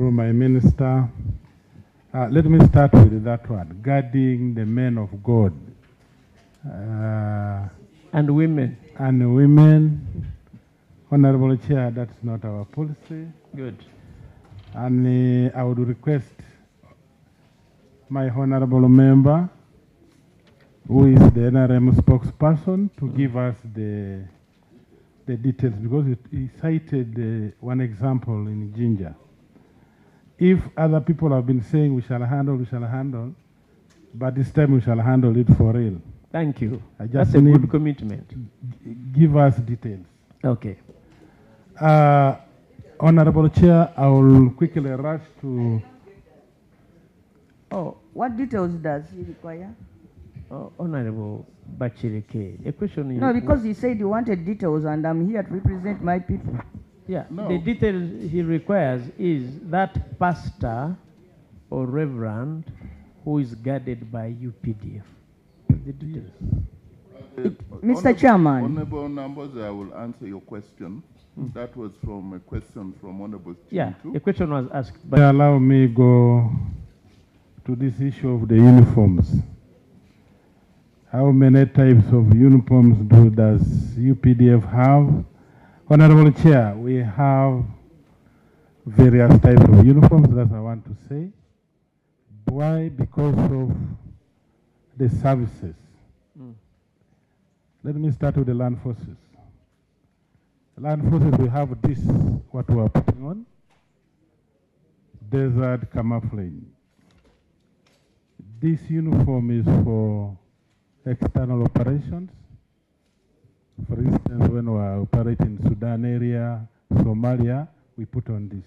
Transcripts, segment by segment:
through my minister. Let me start with that one, guarding the men of God. And women. And women. Honorable Chair, that's not our policy. Good. And I would request my honorable member, who is the NRM spokesperson, to give us the details, because he cited one example in Ginger. If other people have been saying we shall handle, but this time we shall handle it for real. Thank you. That's a good commitment. Give us details. Okay. Honorable Chair, I will quickly rush to... Oh, what details does he require? Honorable Bachireke, a question... No, because he said he wanted details and I'm here to represent my people. Yeah, no. The details he requires is that pastor or reverend who is guarded by UPDF. The details. Mr. Chairman. Honorable Numbers, I will answer your question. That was from a question from Honorable Chitu. Yeah, a question was asked by... Allow me go to this issue of the uniforms. How many types of uniforms does UPDF have? Honorable Chair, we have various types of uniforms, that's what I want to say. Why? Because of the services. Let me start with the land forces. Land forces, we have this, what we are putting on, desert camouflage. This uniform is for external operations. For instance, when we are operating in Sudan area, Somalia, we put on this.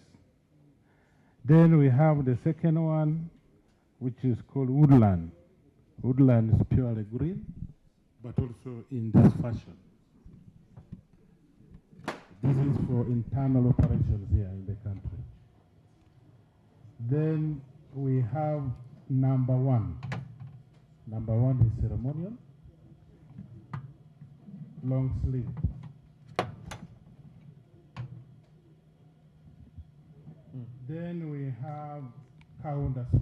Then we have the second one, which is called woodland. Woodland is purely green, but also in this fashion. This is for internal operations here in the country. Then we have number one. Number one is ceremonial, long sleeve. Then we have counter suit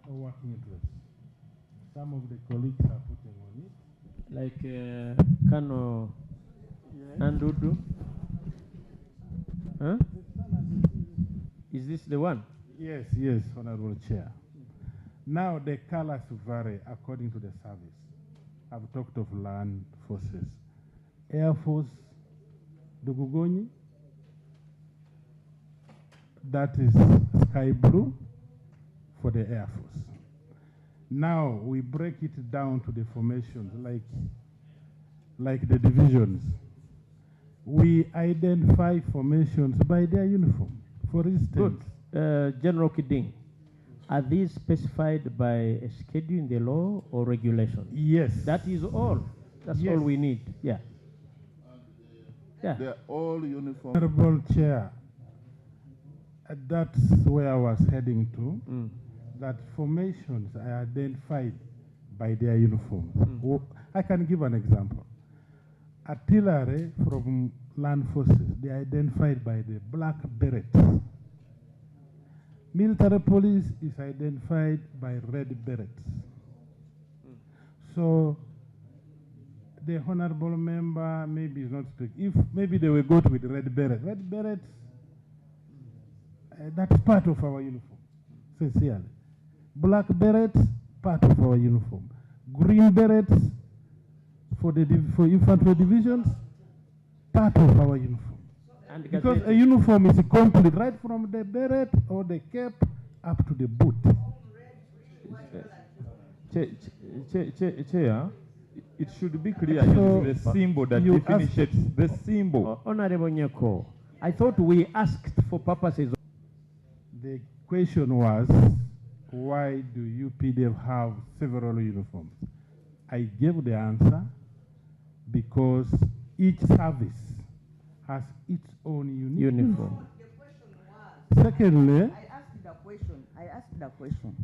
or working dress. Some of the colleagues are putting on it. Like Kano and Dudu. Huh? Is this the one? Yes, yes, Honorable Chair. Now the colors vary according to the service. I've talked of land forces. Air Force, Dugugoni, that is sky blue for the Air Force. Now we break it down to the formations, like the divisions. We identify formations by their uniform. For instance, General Kiding, are these specified by a schedule in the law or regulation? Yes. That is all. That's all we need. Yeah. They're all uniform. Honorable Chair, that's where I was heading to. That formations are identified by their uniforms. I can give an example. Artillery from land forces, they are identified by the black berets. Military police is identified by red berets. So the honorable member maybe is not strict. If maybe they will go with red berets. Red berets, that's part of our uniform, sincerely. Black berets, part of our uniform. Green berets for infantry divisions, part of our uniform. And because a uniform is complete, right from the beret or the cap up to the boot. Chair, it should be clear, so the symbol that differentiates the symbol. Honorable Nyako, I thought we asked for purposes. The question was, why do UPDF have several uniforms? I gave the answer, because each service has its own uniform. The question was, secondly, I asked the question.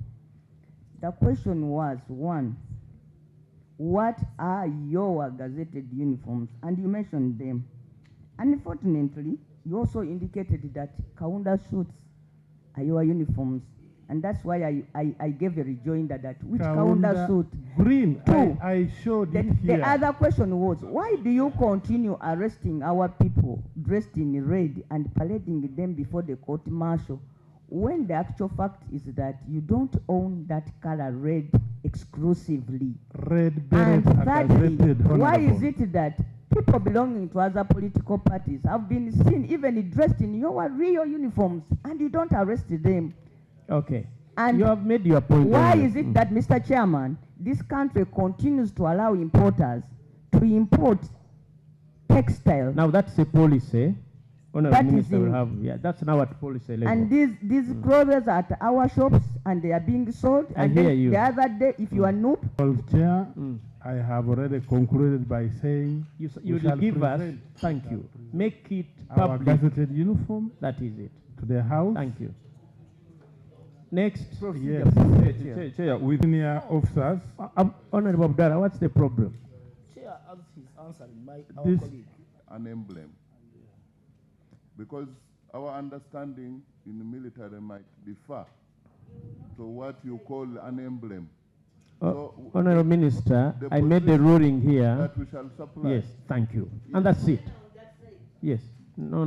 The question was, one, what are your gazetted uniforms? And you mentioned them. Unfortunately, you also indicated that Kaunda suits are your uniforms? And that's why I gave a rejoinder that which Kaunda suit. Green. Two. I showed it here. The other question was, why do you continue arresting our people dressed in red and parading them before the court martial, when the actual fact is that you don't own that color red exclusively? Red berets And are thirdly, gazetted, why Honorable. is it that people belonging to other political parties have been seen even dressed in your real uniforms and you don't arrest them? Okay. And you have made your point. why earlier. is it that, Mr. Chairman, this country continues to allow importers to import textiles? Now that's a policy. Honourable That is Minister will in- have, yeah, that's now at policy level. And these clothes are at our shops and they are being sold. I And hear then you. the other day, if you are noob, Chair, Mm. I have already concluded by saying You we will shall give us, present thank you. Make it our public. gazetted uniform That is it. to the House. Thank you. Next. Yes. Chair, with Senior officers. Honorable Abdallah, what's the problem? Chair, as he's answering, our This- colleague. An emblem. Because our understanding in the military might differ to what you call an emblem. So Honorable Minister, the I made a ruling here. that we shall supply. Yes, thank you. And that's it. Yes. No.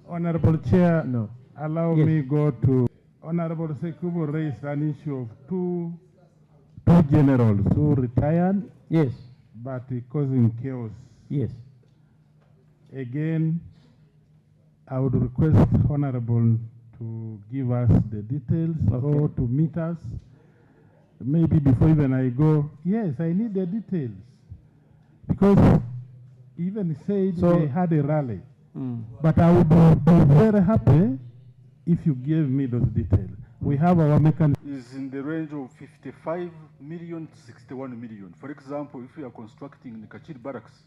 Honorable Chair, No. allow Yes. me go to Honorable Sekubo raised an issue of two generals who retired Yes. but causing chaos. Yes. Again, I would request Honorable to give us the details Okay. or to meet us. Maybe before even I go, yes, I need the details. Because even said So- they had a rally. Mm. But I would be very happy if you gave me those details. We have our mechanism. Is in the range of 55 million to 61 million. For example, if we are constructing the Kachir barracks,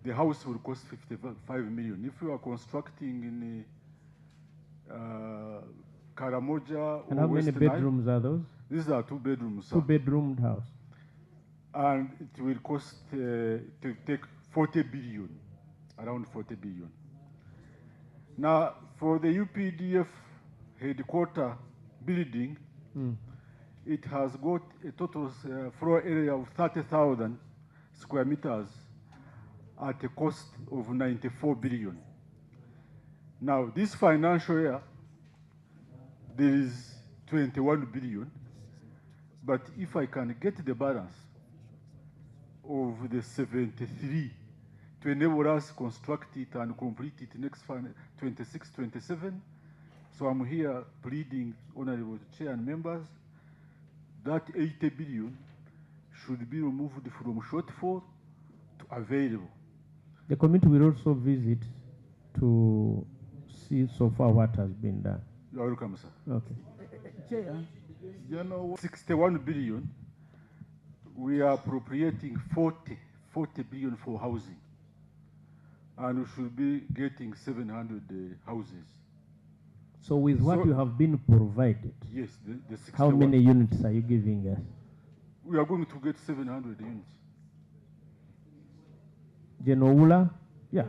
the house will cost 55 million. If we are constructing in Karamoja And or how many Western Nile, bedrooms are those? these are 2 bedrooms, sir. 2-bedroomed house. And it will cost to take 40 billion, around 40 billion. Now, for the UPDF headquarter building, it has got a total floor area of 30,000 square meters at a cost of 94 billion. Now, this financial year, there is 21 billion, but if I can get the balance of the 73 to enable us construct it and complete it next 26, 27. So I'm here pleading, Honorable Chair and members, that 80 billion should be removed from shortfall to available. The committee will also visit to see so far what has been done. You are welcome, sir. Okay. Chair, You know, 61 billion, we are appropriating 40 billion for housing. And we should be getting 700 houses. So with what So- you have been provided, Yes, the 61. how many units are you giving us? We are going to get 700 units. Genoula? Yeah.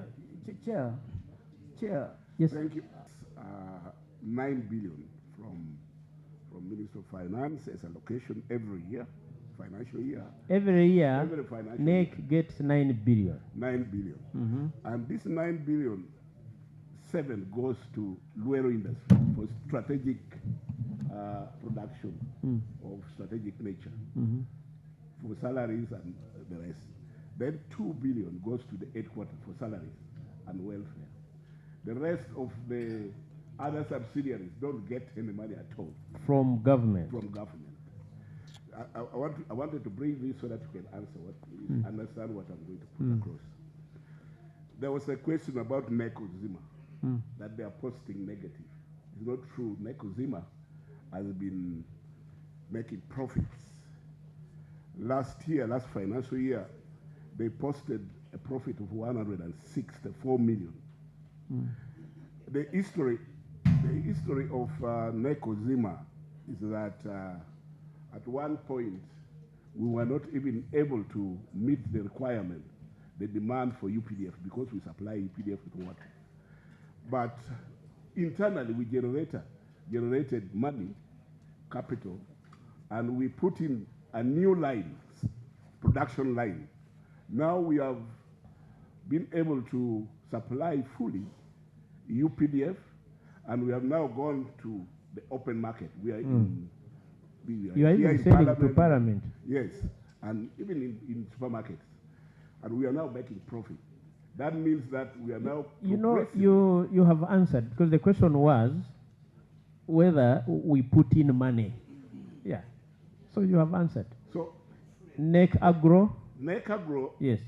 Chair, Yes. Thank you. 9 billion from Minister of Finance as allocation every year, financial year. Every year, Every financial NEC gets 9 billion. 9 billion. Mm-hmm. And this 9 billion, 7 goes to Luero industry for strategic production of strategic nature, Mm-hmm. for salaries and the rest. Then 2 billion goes to the headquarters for salaries and welfare. The rest of the other subsidiaries don't get any money at all From government. from government. I wanted to bring this so that you can answer understand what I'm going to put across. There was a question about Nekozima, that they are posting negative. It's not true. Nekozima has been making profits. Last financial year, they posted a profit of 164 million. The history of Nekozima is that at one point we were not even able to meet the requirement, the demand for UPDF, because we supply UPDF with water. But internally we generated money, capital, and we put in a new line, production line. Now we have been able to supply fully UPDF, and we have now gone to the open market. We are in. You are even selling to Parliament. Yes, and even in supermarkets, and we are now making profit. That means that we are now. You know, you have answered, because the question was whether we put in money. Yeah. So you have answered. So NEC Agro. NEC Agro. Yes.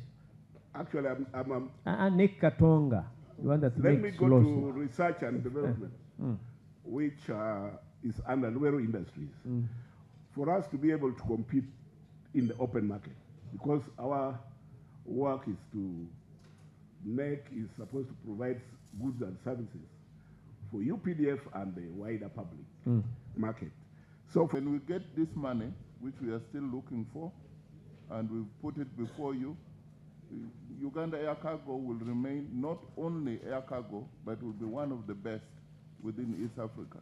Actually, I'm NEC Katonga. The one that let me makes go loss. to research and development, which is under Luero Industries. For us to be able to compete in the open market, because our work is to NEC is supposed to provide goods and services for UPDF and the wider public market. So when we get this money, which we are still looking for, and we've put it before you, Uganda Air Cargo will remain not only air cargo, but will be one of the best within East Africa.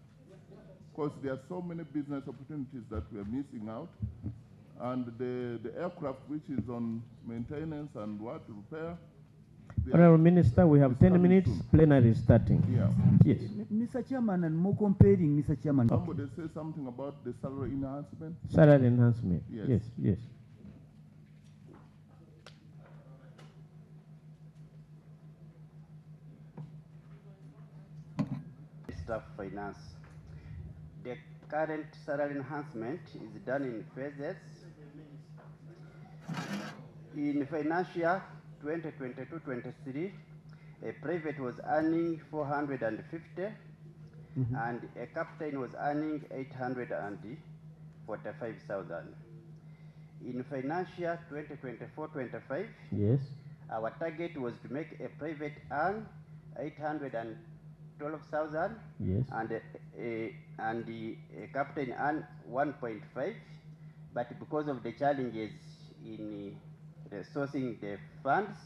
Because there are so many business opportunities that we are missing out, and the aircraft which is on maintenance and repair. Honourable Minister, we have 10 minutes. Soon. Plenary is starting. Yeah. Yes. Mr. Chairman, and more comparing, Mr. Chairman. Somebody say something about the salary enhancement? Salary enhancement. Yes. Yes. Yes. Staff Finance. The current salary enhancement is done in phases. In financial 2022-23, a private was earning 450, and a captain was earning 845,000. In financial 2024-25, yes, our target was to make a private earn 812,000, yes, and the captain earn 1.5, but because of the challenges in resourcing the funds,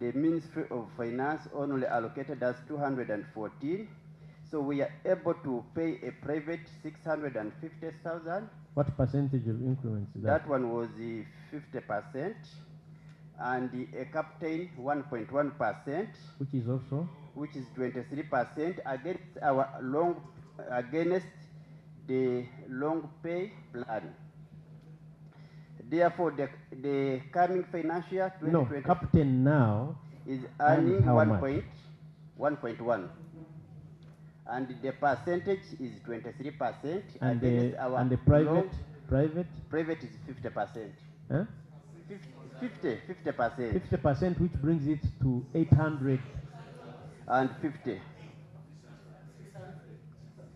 the Ministry of Finance only allocated us 214. So we are able to pay a private 650,000. What percentage of increments is that? That one was 50%, and a captain 1.1%, which is also 23% against the long pay plan. Therefore, the coming financial 2020 no, captain now is earning 1.1, and the percentage is 23%. And the private is 50%. Huh? 50%. 50%, which brings it to 850.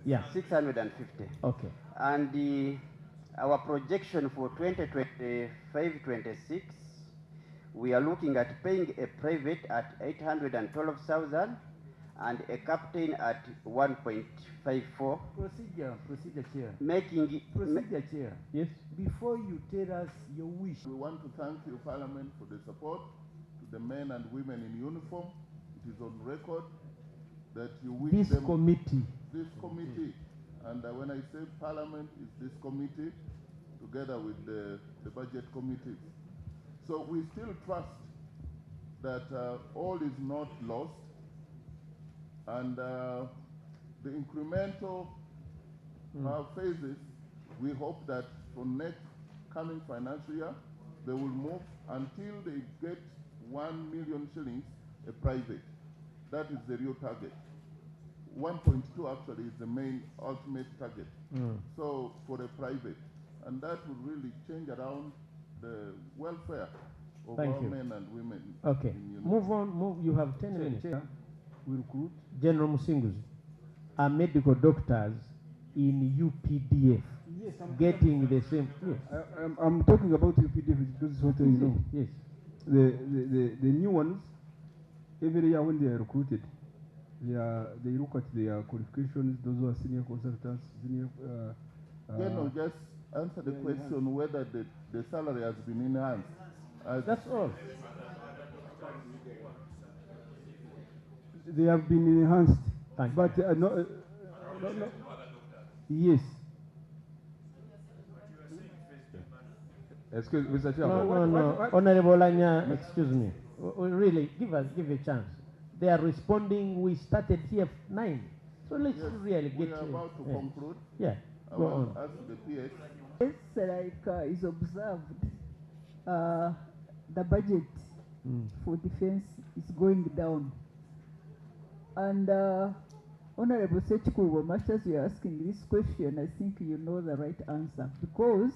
Yeah. 650. Okay. And our projection for 2025-26, we are looking at paying a private at 812,000 and a captain at 1.54. Procedure, Chair. Making it procedure, Chair. Yes. Before you tell us your wish, we want to thank you, Parliament, for the support to the men and women in uniform. It is on record that you wish this them committee. This committee. And when I say Parliament, it's this committee together with the budget committee. So we still trust that all is not lost, and the incremental phases, we hope that for next coming financial year, they will move until they get 1 million shillings a private. That is the real target. 1.2 actually is the main ultimate target. So for a private, and that will really change around the welfare of our men and women. Okay, move on. You have 10 minutes. We recruit General Musinguzi are medical doctors in UPDF. Yes, getting the same. Yes. I'm talking about UPDF because it's what you know. Yes. The new ones, every year when they are recruited, they look at their qualifications, those who are senior consultants, senior. General, just answer the question whether the salary has been enhanced. That's all. They have been enhanced. Thank But no, yes. Excuse Mr. No, Chairman. no. Honorable Anya, excuse me. Really, give a chance. They are responding. We started here 9. So let's really get we are about to conclude. Yeah, I go want on. to ask the PS. It's like is observed, the budget for defense is going down. And Honorable Sechikubo, much as you're asking this question, I think you know the right answer, because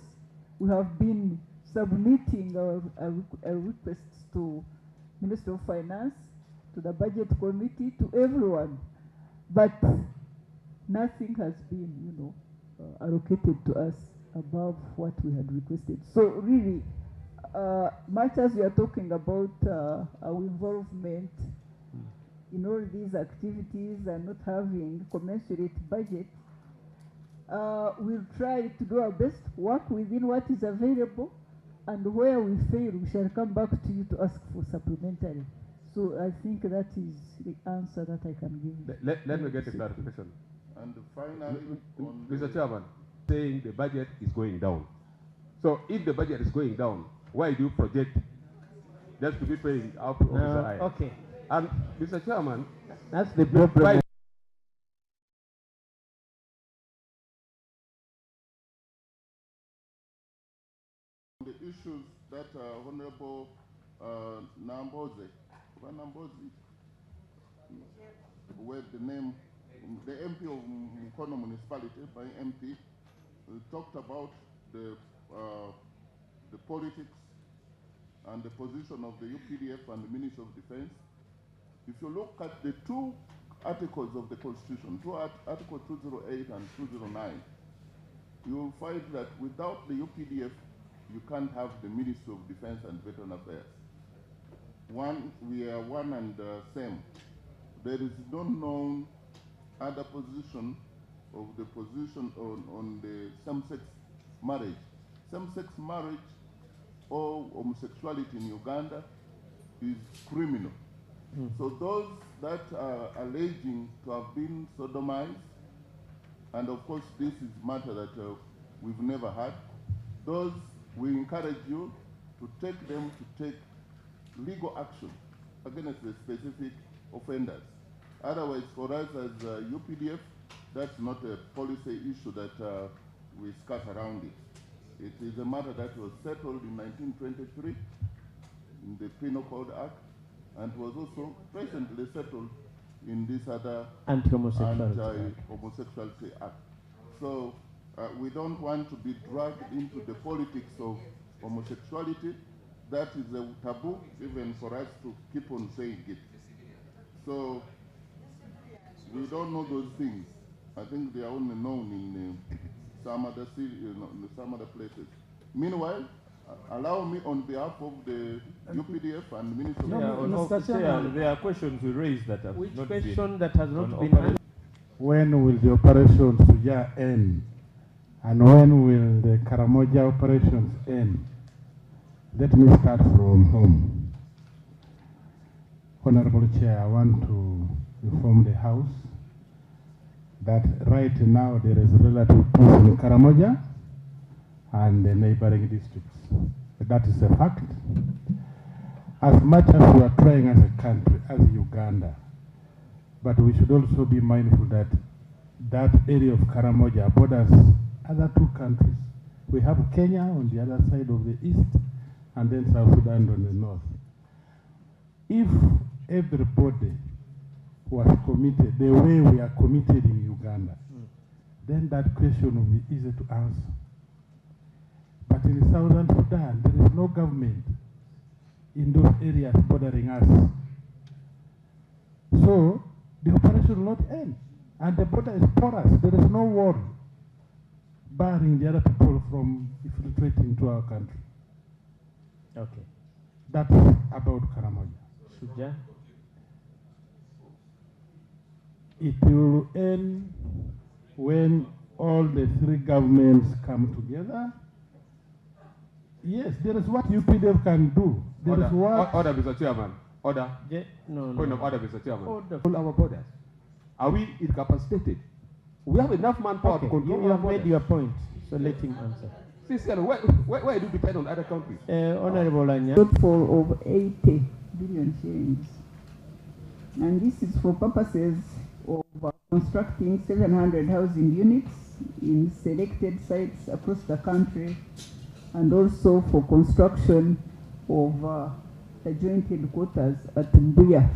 we have been submitting our requests to Minister of Finance, to the Budget Committee, to everyone, but nothing has been, allocated to us above what we had requested. So really, much as we are talking about our involvement in all these activities and not having commensurate budget, we'll try to do our best, work within what is available, and where we fail, we shall come back to you to ask for supplementary. So I think that is the answer that I can give. Let me get a clarification. And finally, on Mr. Chairman, saying the budget is going down. So if the budget is going down, why do you project just to be paying out of the Okay. And Mr. Chairman, that's the problem. the issues that Honorable Nambozi, where the name, the MP of Mukono municipality, by MP, talked about the politics and the position of the UPDF and the Ministry of Defense. If you look at the 2 articles of the Constitution, Article 208 and 209, you will find that without the UPDF, you can't have the Ministry of Defense and Veteran Affairs. We are one and same. There is no known other position of the position on the same-sex marriage. Same-sex marriage or homosexuality in Uganda is criminal. So those that are alleging to have been sodomized, and of course this is a matter that we've never had, those we encourage you to take them to take legal action against the specific offenders. Otherwise, for us as UPDF, that's not a policy issue that we scat around it. It is a matter that was settled in 1923 in the Penal Code Act, and was also presently settled in this other Anti-Homosexuality Act. So we don't want to be dragged into the politics of homosexuality. That is a taboo even for us to keep on saying it. So we don't know those things. I think they are only known in some other cities, in some other places. Meanwhile, allow me on behalf of the UPDF and Ministry of Chair, there are questions we raised that have not been. Which question that has not been answered? When will the operations Suja end? And when will the Karamoja operations end? Let me start from home. Honorable Chair, I want to inform the House that right now there is relative peace in Karamoja and the neighboring districts. That is a fact. As much as we are trying as a country, as Uganda, but we should also be mindful that that area of Karamoja borders other 2 countries. We have Kenya on the other side of the east, and then South Sudan on the north. If everybody was committed the way we are committed in Uganda, then that question will be easy to answer. But in Southern Sudan, there is no government in those areas bordering us. So the operation will not end. And the border is porous. There is no wall barring the other people from infiltrating into our country. Okay. That's about Karamoja. Suja? It will end when all the 3 governments come together. Yes, there is what UPDF can do. There is what... Order, Mr. Chairman. Order. No. Point of order, Mr. Chairman. Order. All our borders. Are we incapacitated? We have enough manpower to control you our have made borders. your point, so let him answer. Sincerely, why do you depend on other countries? Honorable Anya. Shortfall of 80 billion shillings. And this is for purposes of constructing 700 housing units in selected sites across the country, and also for construction of the joint headquarters at Mbuya.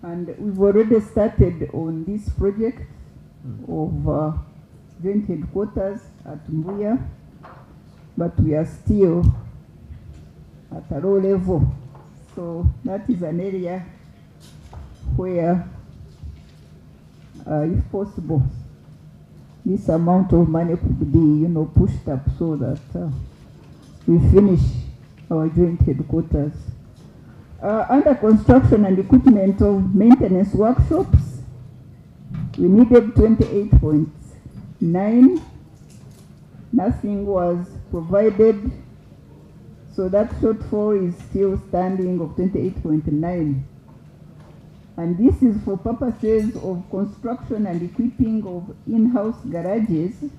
And we've already started on this project of joint headquarters at Mbuya, but we are still at a low level. So that is an area where, if possible, this amount of money could be, pushed up so that we finish our joint headquarters. Under construction and equipment of maintenance workshops, we needed 28.9. Nothing was provided, so that shortfall is still standing of 28.9. And this is for purposes of construction and equipping of in-house garages,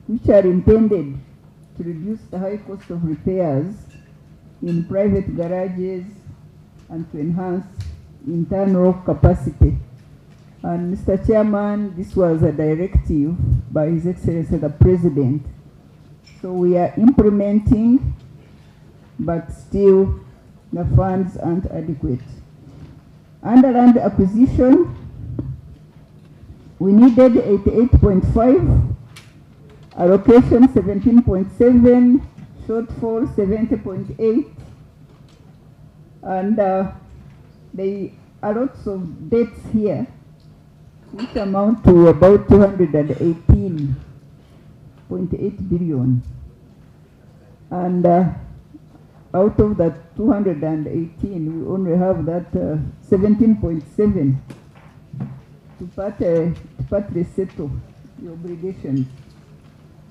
which are intended to reduce the high cost of repairs in private garages and to enhance internal capacity. And Mr. Chairman, this was a directive by His Excellency the President. So we are implementing, but still the funds aren't adequate. Under land acquisition, we needed 88.5, allocation 17.7, shortfall 70.8, and there are lots of debts here, which amount to about 218.8 billion. And out of that 218, we only have that 17.7 to partly settle the obligations.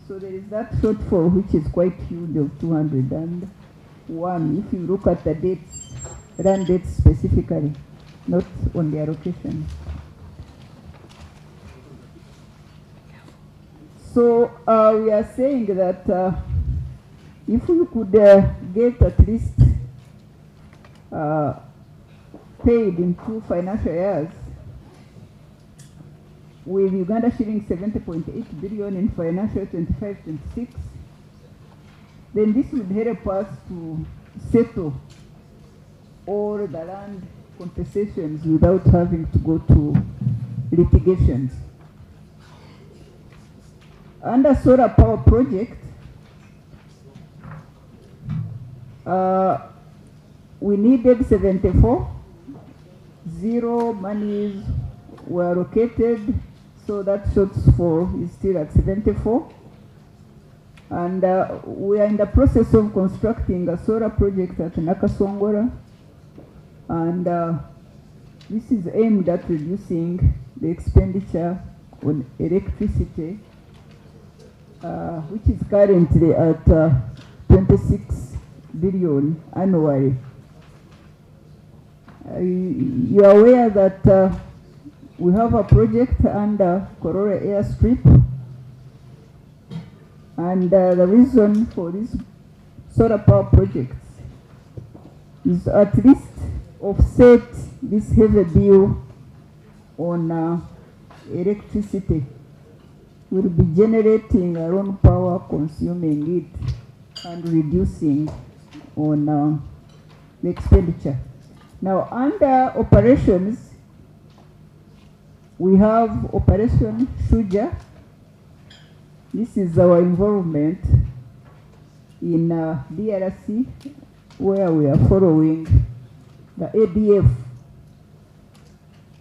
So there is that shortfall, which is quite huge, of 201. If you look at the dates, run dates specifically, not on the allocation. So we are saying that if we could get at least paid in 2 financial years, with Uganda shilling 70.8 billion in financial 25-26, then this would help us to settle all the land compensations without having to go to litigations. Under solar power project, we needed 74. 0 monies were allocated, so that shortfall is still at 74. And we are in the process of constructing a solar project at Nakasongola, and this is aimed at reducing the expenditure on electricity, which is currently at 26 billion annually. You are aware that we have a project under Korora Airstrip, and the reason for this solar power projects is at least offset this heavy bill on electricity. We'll be generating our own power, consuming it, and reducing on the expenditure. Now, under operations, we have Operation Shuja. This is our involvement in DRC, where we are following the ADF.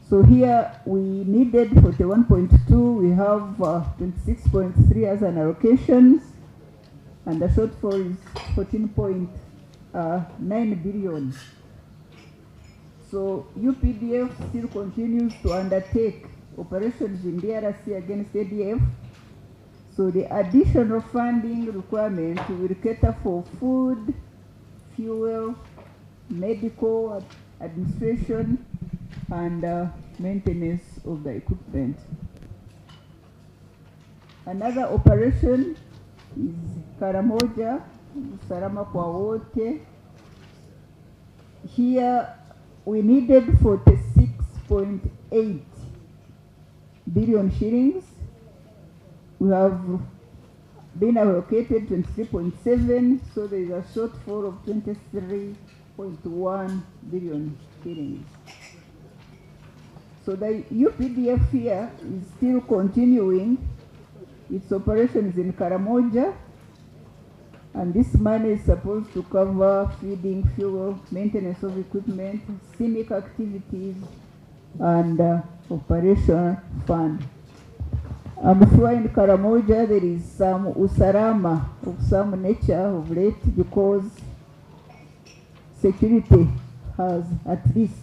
So here we needed 41.2, we have 26.3 as an allocations, and the shortfall is 14.9 billion. So UPDF still continues to undertake operations in DRC against ADF. So the additional funding requirement will cater for food, fuel, medical administration, and maintenance of the equipment. Another operation is Karamoja, Salama kwa wote. Here we needed 46.8 billion shillings. We have been allocated 23.7, so there is a shortfall of 23.1 billion shillings. So the UPDF here is still continuing its operations in Karamoja, and this money is supposed to cover feeding, fuel, maintenance of equipment, scenic activities, and operation fund. I'm sure in Karamoja there is some usalama of some nature of late, because security has at least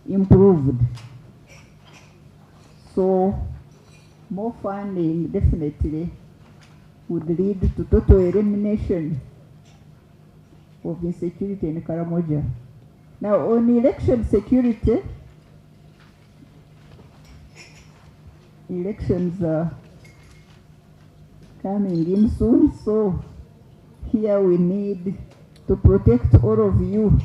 improved. So more funding definitely would lead to total elimination of insecurity in Karamoja. Now on election security, elections are coming in soon, so here we need to protect all of you,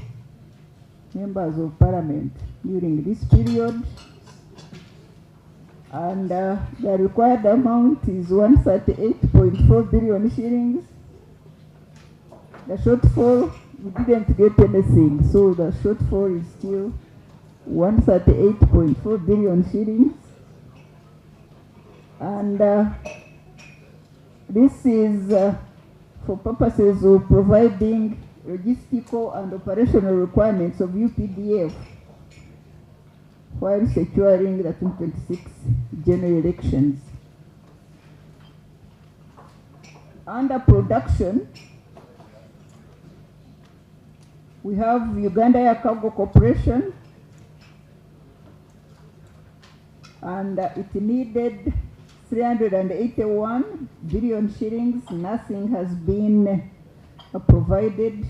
members of parliament, during this period. And the required amount is 138.4 billion shillings. The shortfall, we didn't get anything, so the shortfall is still 138.4 billion shillings. And this is for purposes of providing logistical and operational requirements of UPDF while securing the 2026 general elections. Under production, we have Uganda Air Cargo Corporation, and it needed 381 billion shillings. Nothing has been provided,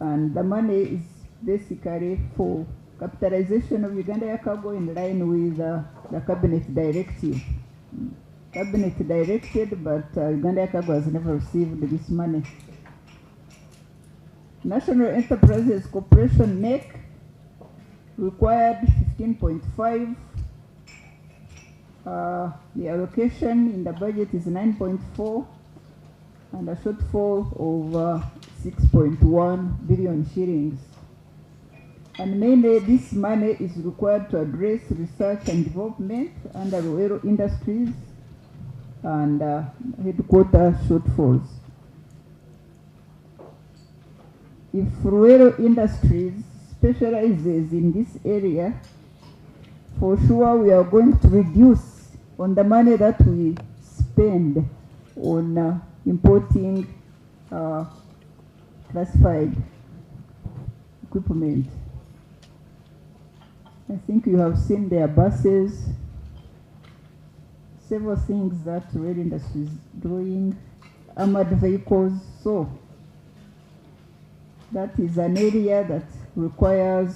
and the money is basically for capitalization of Uganda Air Cargo in line with the cabinet directive. Cabinet directed, but Uganda Air Cargo has never received this money. National Enterprises Corporation NEC required 15.5. The allocation in the budget is 9.4, and a shortfall of 6.1 billion shillings. And mainly this money is required to address research and development under Rural Industries and headquarter shortfalls. If Rural Industries specializes in this area, for sure we are going to reduce on the money that we spend on importing classified equipment. I think you have seen their buses, several things that rail industry is doing, armored vehicles. So that is an area that requires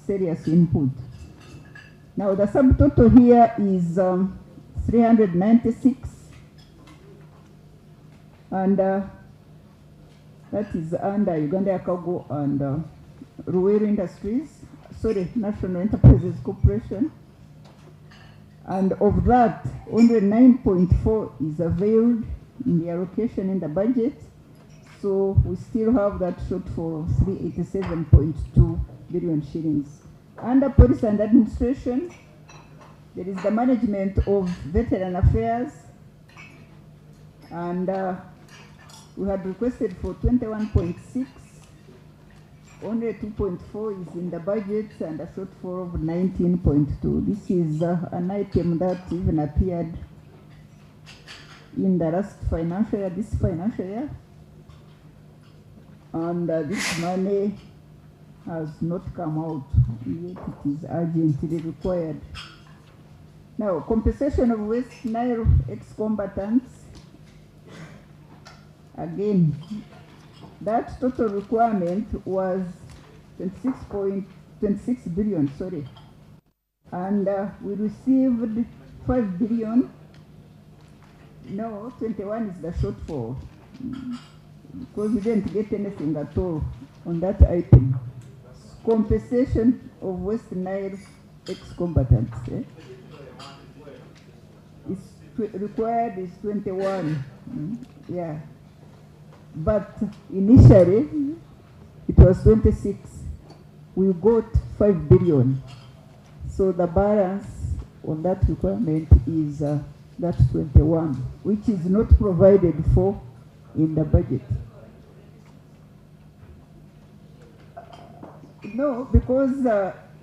serious input. Now the subtotal here is 396, and that is under Uganda Air Cargo and Rural Industries, National Enterprises Corporation. And of that, only 9.4 is availed in the allocation in the budget. So we still have that shortfall of 387.2 billion shillings. Under Police and Administration, there is the management of veteran affairs, and we had requested for 21.6. Only 2.4 is in the budget, and a shortfall of 19.2. This is an item that even appeared in the last financial year, this financial year, and this money has not come out, yet it is urgently required. Now, compensation of West Nile ex-combatants. Again, that total requirement was 26.8 26 billion, sorry. And we received 5 billion. No, 21 is the shortfall. Because we didn't get anything at all on that item. Compensation of West Nile ex-combatants. Required is 21. Yeah. But initially, it was 26. We got 5 billion. So the balance on that requirement is that 21, which is not provided for in the budget. No, because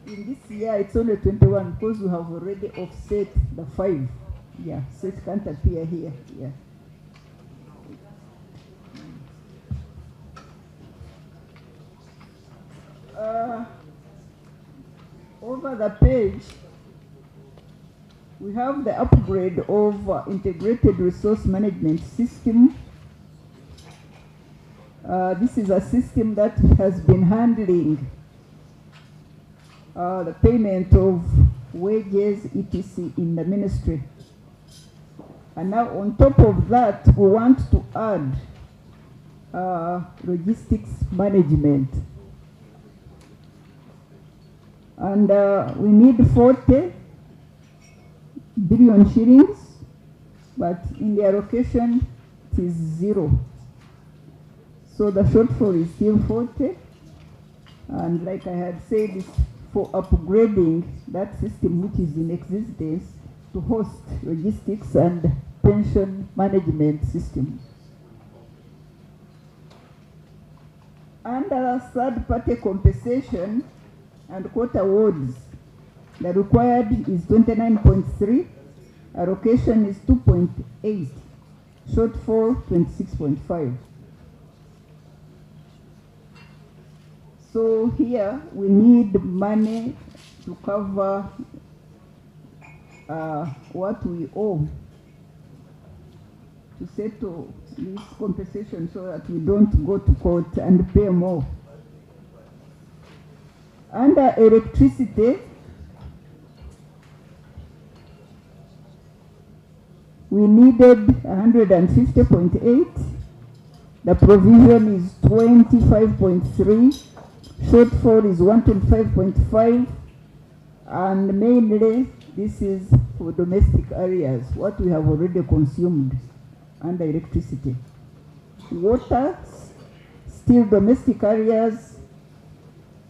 in this year it's only 21 because we have already offset the 5. Yeah, so it can't appear here. Yeah. Over the page, we have the upgrade of integrated resource management system. This is a system that has been handling the payment of wages, etc. in the ministry. And now on top of that, we want to add logistics management. And we need 40 billion shillings, but in the allocation it is 0. So the shortfall is still 40. And like I had said, it's for upgrading that system which is in existence to host logistics and pension management systems. Under third-party compensation and quota awards, the required is 29.3, allocation is 2.8, shortfall 26.5. So here we need money to cover what we owe to settle this compensation so that we don't go to court and pay more. Under electricity, we needed 150.8. The provision is 25.3. Shortfall is 125.5. And mainly, this is for domestic areas, what we have already consumed under electricity. Water, still domestic areas,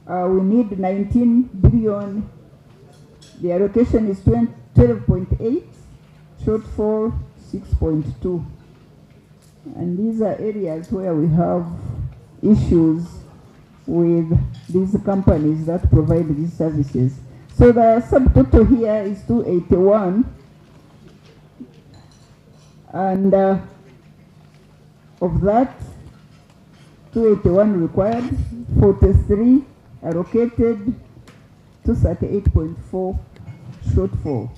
we need 19 billion. The allocation is 12.8, shortfall 6.2. And these are areas where we have issues with these companies that provide these services. So the subtotal here is 281. And of that, 281 required, 43 allocated, 238.4 shortfall.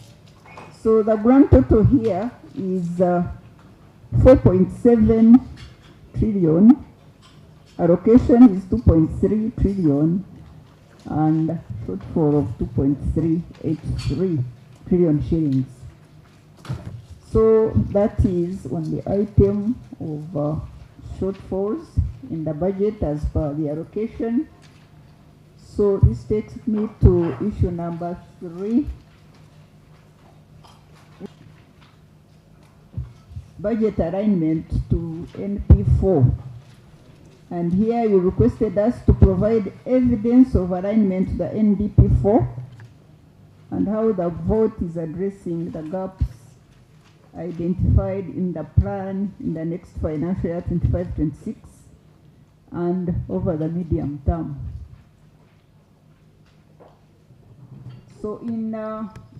So the grand total here is 4.7 trillion, allocation is 2.3 trillion, and shortfall of 2.383 trillion shillings. So that is on the item of shortfalls in the budget as per the allocation. So this takes me to issue number 3. Budget alignment to NP4. And here you requested us to provide evidence of alignment to the NDP4 and how the vote is addressing the gaps identified in the plan in the next financial year 25-26 and over the medium term. So in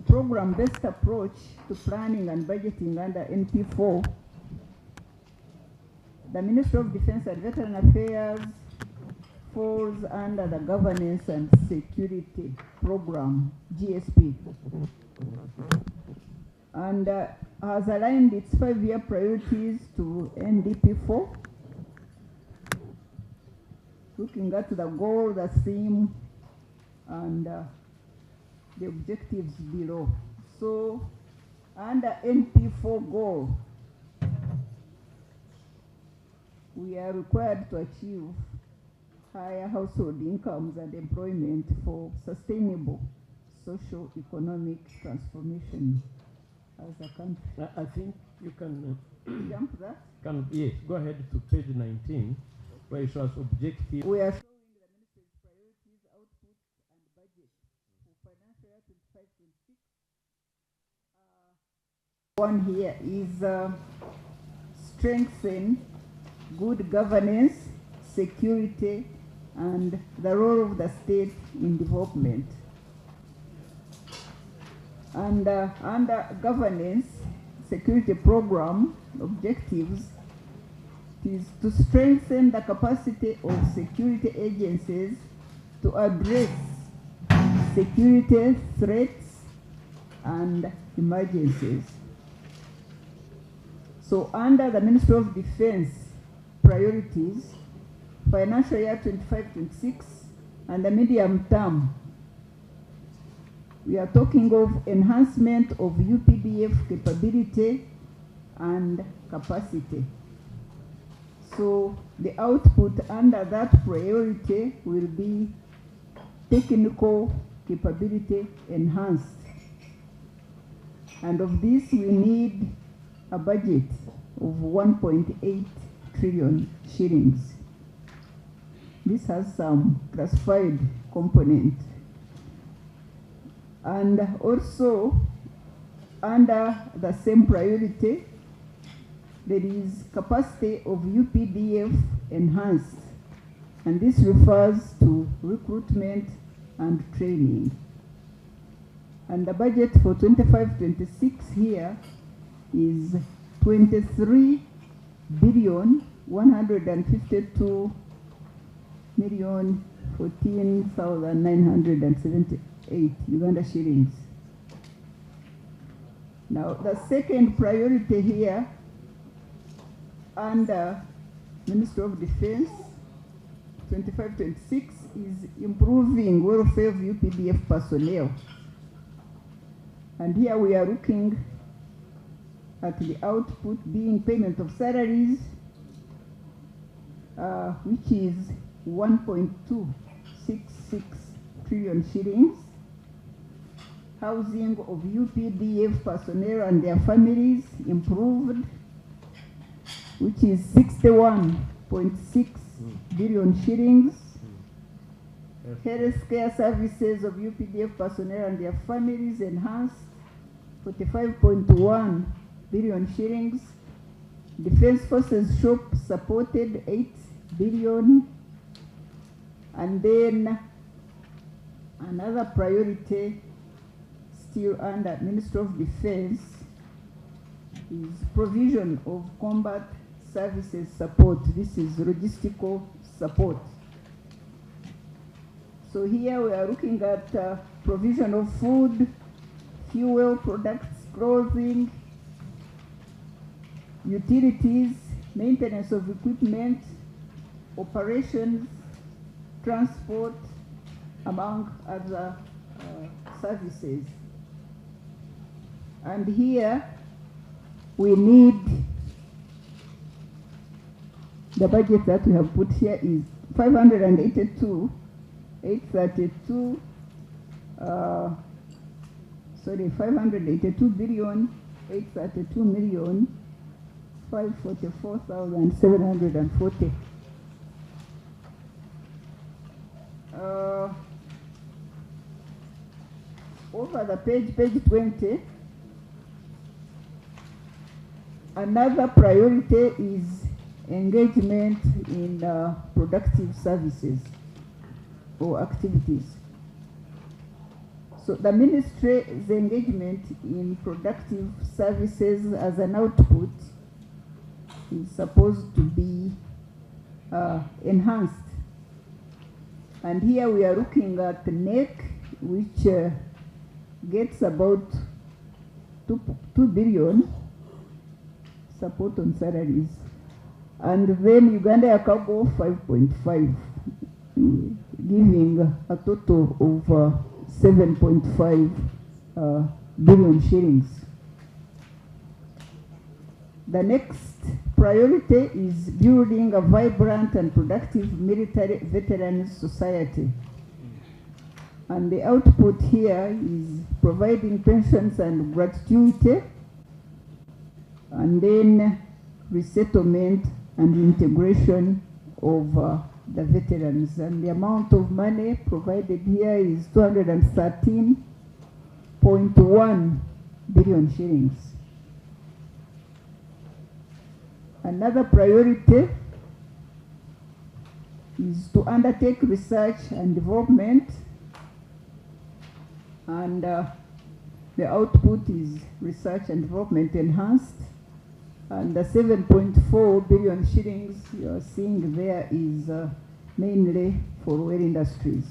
program-based approach to planning and budgeting under NP4, the Ministry of Defense and Veteran Affairs falls under the Governance and Security Program, GSP, and has aligned its 5-year priorities to NDP4, looking at the goal, the theme, and the objectives below. So under NP4 goal, we are required to achieve higher household incomes and employment for sustainable socio-economic transformation as a country. I think you can jump that. Yes, go ahead to page 19, where it shows objective. We are showing the ministry's priorities, output, and budget for financial year 25-26. One here is strengthen good governance, security, and the role of the state in development. And under governance, security program objectives is to strengthen the capacity of security agencies to address security threats and emergencies. So under the Ministry of Defense priorities, financial year 25-26 and the medium term, we are talking of enhancement of UPDF capability and capacity. So the output under that priority will be technical capability enhanced. And of this, we need a budget of 1.8 trillion shillings. This has some classified component. And also, under the same priority, there is capacity of UPDF enhanced. And this refers to recruitment and training. And the budget for 25-26 here is 23,152,014,978 Uganda shillings. Now, the second priority here under Ministry of Defense 25-26 is improving welfare of UPDF personnel. And here we are looking at the output being payment of salaries, which is 1.266 trillion shillings, housing of UPDF personnel and their families improved, which is 61.6 billion shillings, health care services of UPDF personnel and their families enhanced, 45.1 billion shillings, Defense Forces shop supported 8 billion, and then another priority still under Ministry of Defense is provision of combat services support. This is logistical support. So here we are looking at provision of food, fuel products, clothing, utilities, maintenance of equipment, operations, transport, among other services. And here we need, the budget that we have put here is 582 billion 832 million 544,740. Over the page 20, another priority is engagement in productive services or activities. So the ministry's engagement in productive services as an output is supposed to be enhanced. And here we are looking at the NEC, which gets about 2 billion support on salaries. And then Uganda Cargo 5.5. giving a total of 7.5 billion shillings. The next priority is building a vibrant and productive military veterans society. And the output here is providing pensions and gratuity, and then resettlement and integration of the veterans. And the amount of money provided here is 213.1 billion shillings. Another priority is to undertake research and development, and the output is research and development enhanced, and the 7.4 billion shillings you are seeing there is mainly for oil industries.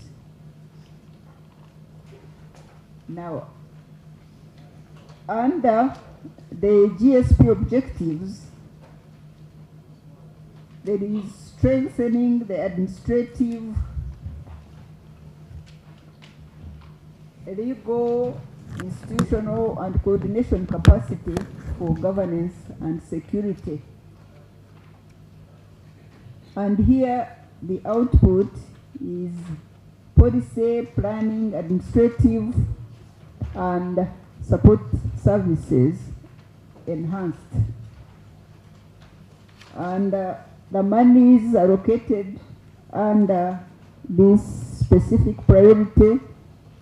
Now, under the GSP objectives, there is strengthening the administrative, legal, institutional, and coordination capacity for governance and security. And here the output is policy, planning, administrative, and support services enhanced. And the monies allocated under this specific priority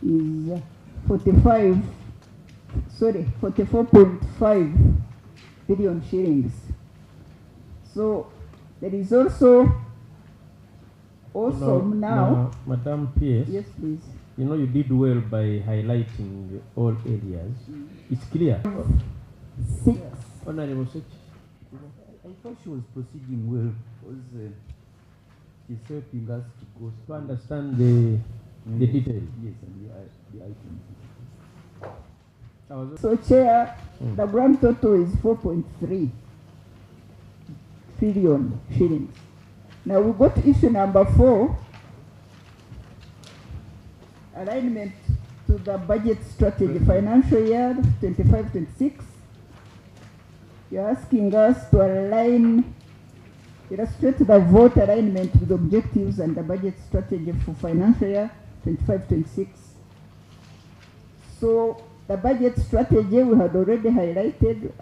is 44.5 billion shillings. So there is also now, Madam PS. Yes, please. You know, you did well by highlighting all areas. It's clear. 6. Honorable Sech. I thought she was proceeding well because she's helping us to understand the details. Yes, and the items. So, Chair, the grand total is 4.3 trillion shillings. Now we go to issue number 4, alignment to the budget strategy, financial year 25-26. You're asking us to illustrate the vote alignment with objectives and the budget strategy for financial year 25-26. So the budget strategy we had already highlighted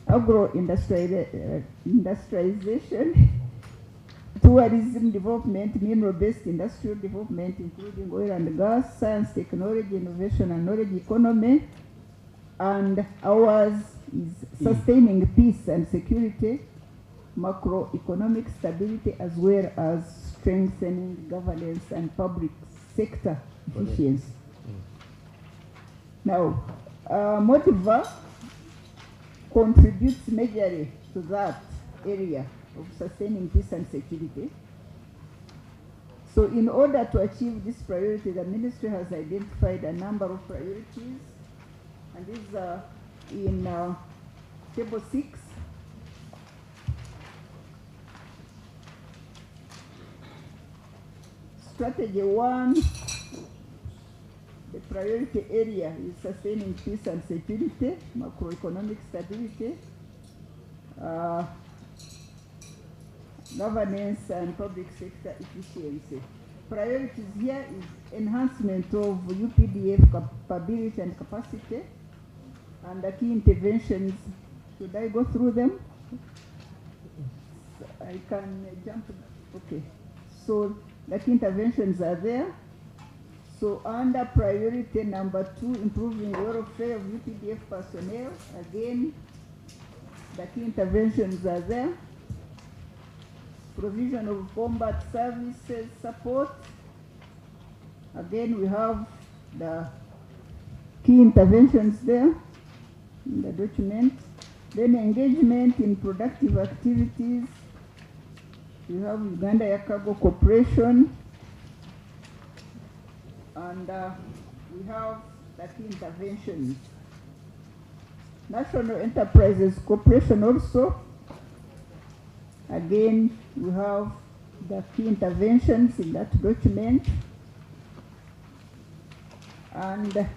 agro-industrialization, tourism development, mineral-based industrial development, including oil and gas, science, technology, innovation, and knowledge economy. And ours is sustaining peace and security, macroeconomic stability, as well as strengthening governance and public sector efficiency. Now, Motiva contributes majorly to that area of sustaining peace and security. So in order to achieve this priority, the ministry has identified a number of priorities, and these are in table 6. Strategy 1, the priority area is sustaining peace and security, macroeconomic stability, governance and public sector efficiency. Priorities here is enhancement of UPDF capability and capacity, and the key interventions. Should I go through them? I can jump. Okay. So the key interventions are there. So under priority number 2, improving welfare of UPDF personnel. Again, the key interventions are there. Provision of combat services support. Again, we have the key interventions there in the document. Then engagement in productive activities. We have Uganda Yakago Corporation. And we have the key interventions. National Enterprises Corporation also. Again, we have the key interventions in that document. And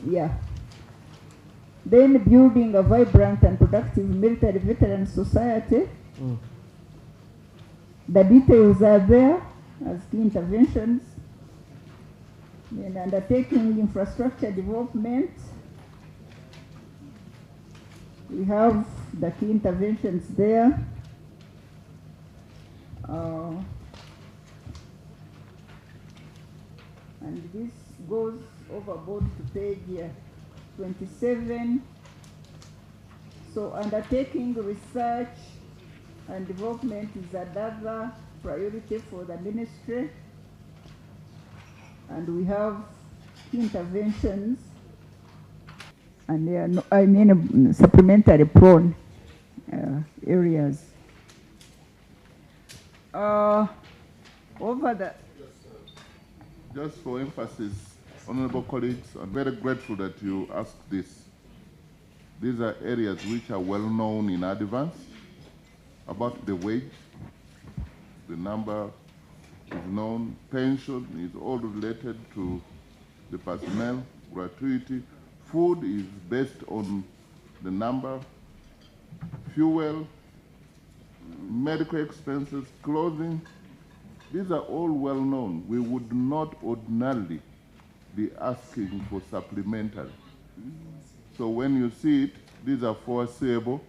yeah. Then building a vibrant and productive military veteran society. The details are there as key interventions. Then undertaking infrastructure development. We have the key interventions there. And this goes overboard to page 27. So undertaking research and development is another priority for the ministry. And we have interventions, and there are no, supplementary prone areas. Over the Just for emphasis, honorable colleagues, I'm very grateful that you asked this. These are areas which are well known in advance about the wage. The number is known. Pension is all related to the personnel, gratuity. Food is based on the number. Fuel, medical expenses, clothing. These are all well known. We would not ordinarily be asking for supplementary. So when you see it, these are foreseeable,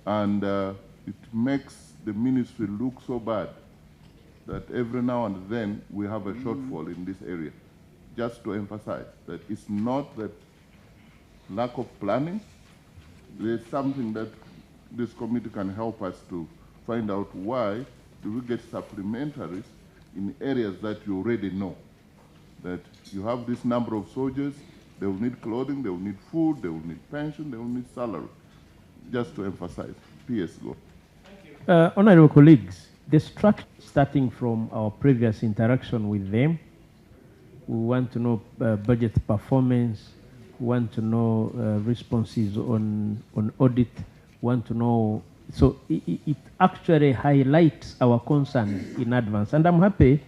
and it makes the ministry look so bad that every now and then we have a shortfall in this area. Just to emphasize that it's not that lack of planning. There's something that this committee can help us to find out why do we get supplementaries in areas that you already know. That you have this number of soldiers, they will need clothing, they will need food, they will need pension, they will need salary. Just to emphasize. PS, go. Honorable colleagues, the structure starting from our previous interaction with them, we want to know budget performance, we want to know responses on audit, want to know, so it actually highlights our concerns in advance. And I'm happy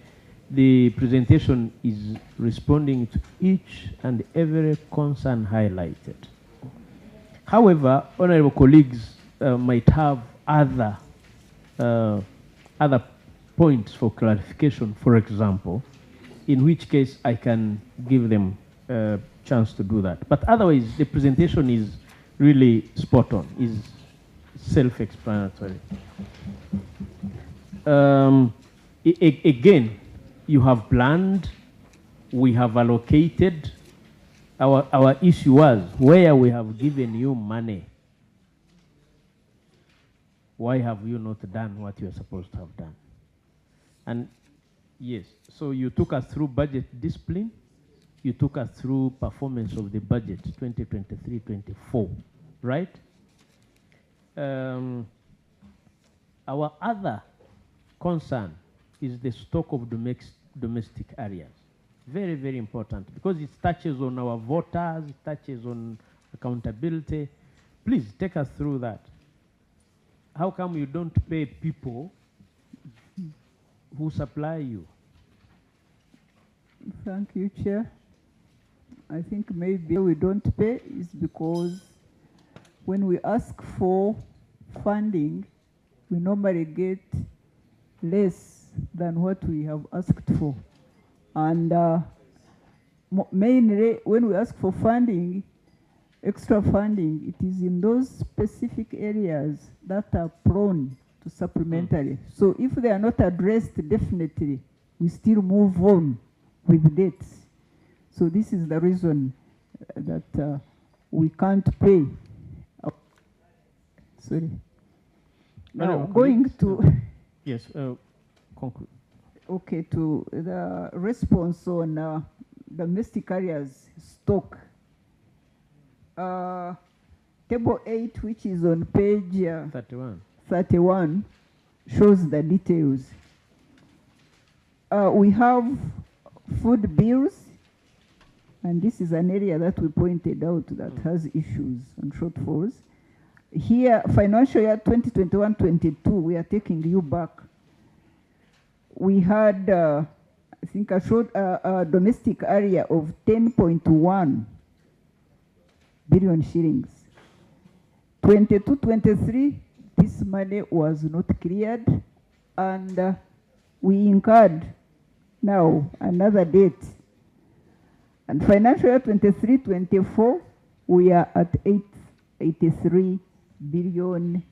the presentation is responding to each and every concern highlighted. However, honorable colleagues might have other points for clarification, for example, in which case I can give them a chance to do that. But otherwise, the presentation is really spot on, is self-explanatory. Again, you have planned, we have allocated. Our issue was where we have given you money, why have you not done what you are supposed to have done? And yes, so you took us through budget discipline, you took us through performance of the budget 2023-24, right? Our other concern is the stock of domestic areas. Very, very important, because it touches on our voters, it touches on accountability. Please take us through that. How come you don't pay people who supply you? Thank you, Chair. I think maybe we don't pay is because when we ask for funding, we normally get less than what we have asked for. And mainly when we ask for funding, extra funding, it is in those specific areas that are prone to supplementary. So if they are not addressed, definitely we still move on with dates. So this is the reason that we can't pay. Sorry. Now going to yes, conclude. Okay, to the response on domestic areas stock. Table 8, which is on page 31, shows the details. We have food bills, and this is an area that we pointed out that has issues and shortfalls. Here, financial year 2021-22, we are taking you back. We had, I think I showed a domestic area of 10.1 billion shillings. 22-23, this money was not cleared, and we incurred now another debt. And financial year 23-24, we are at 883 billion.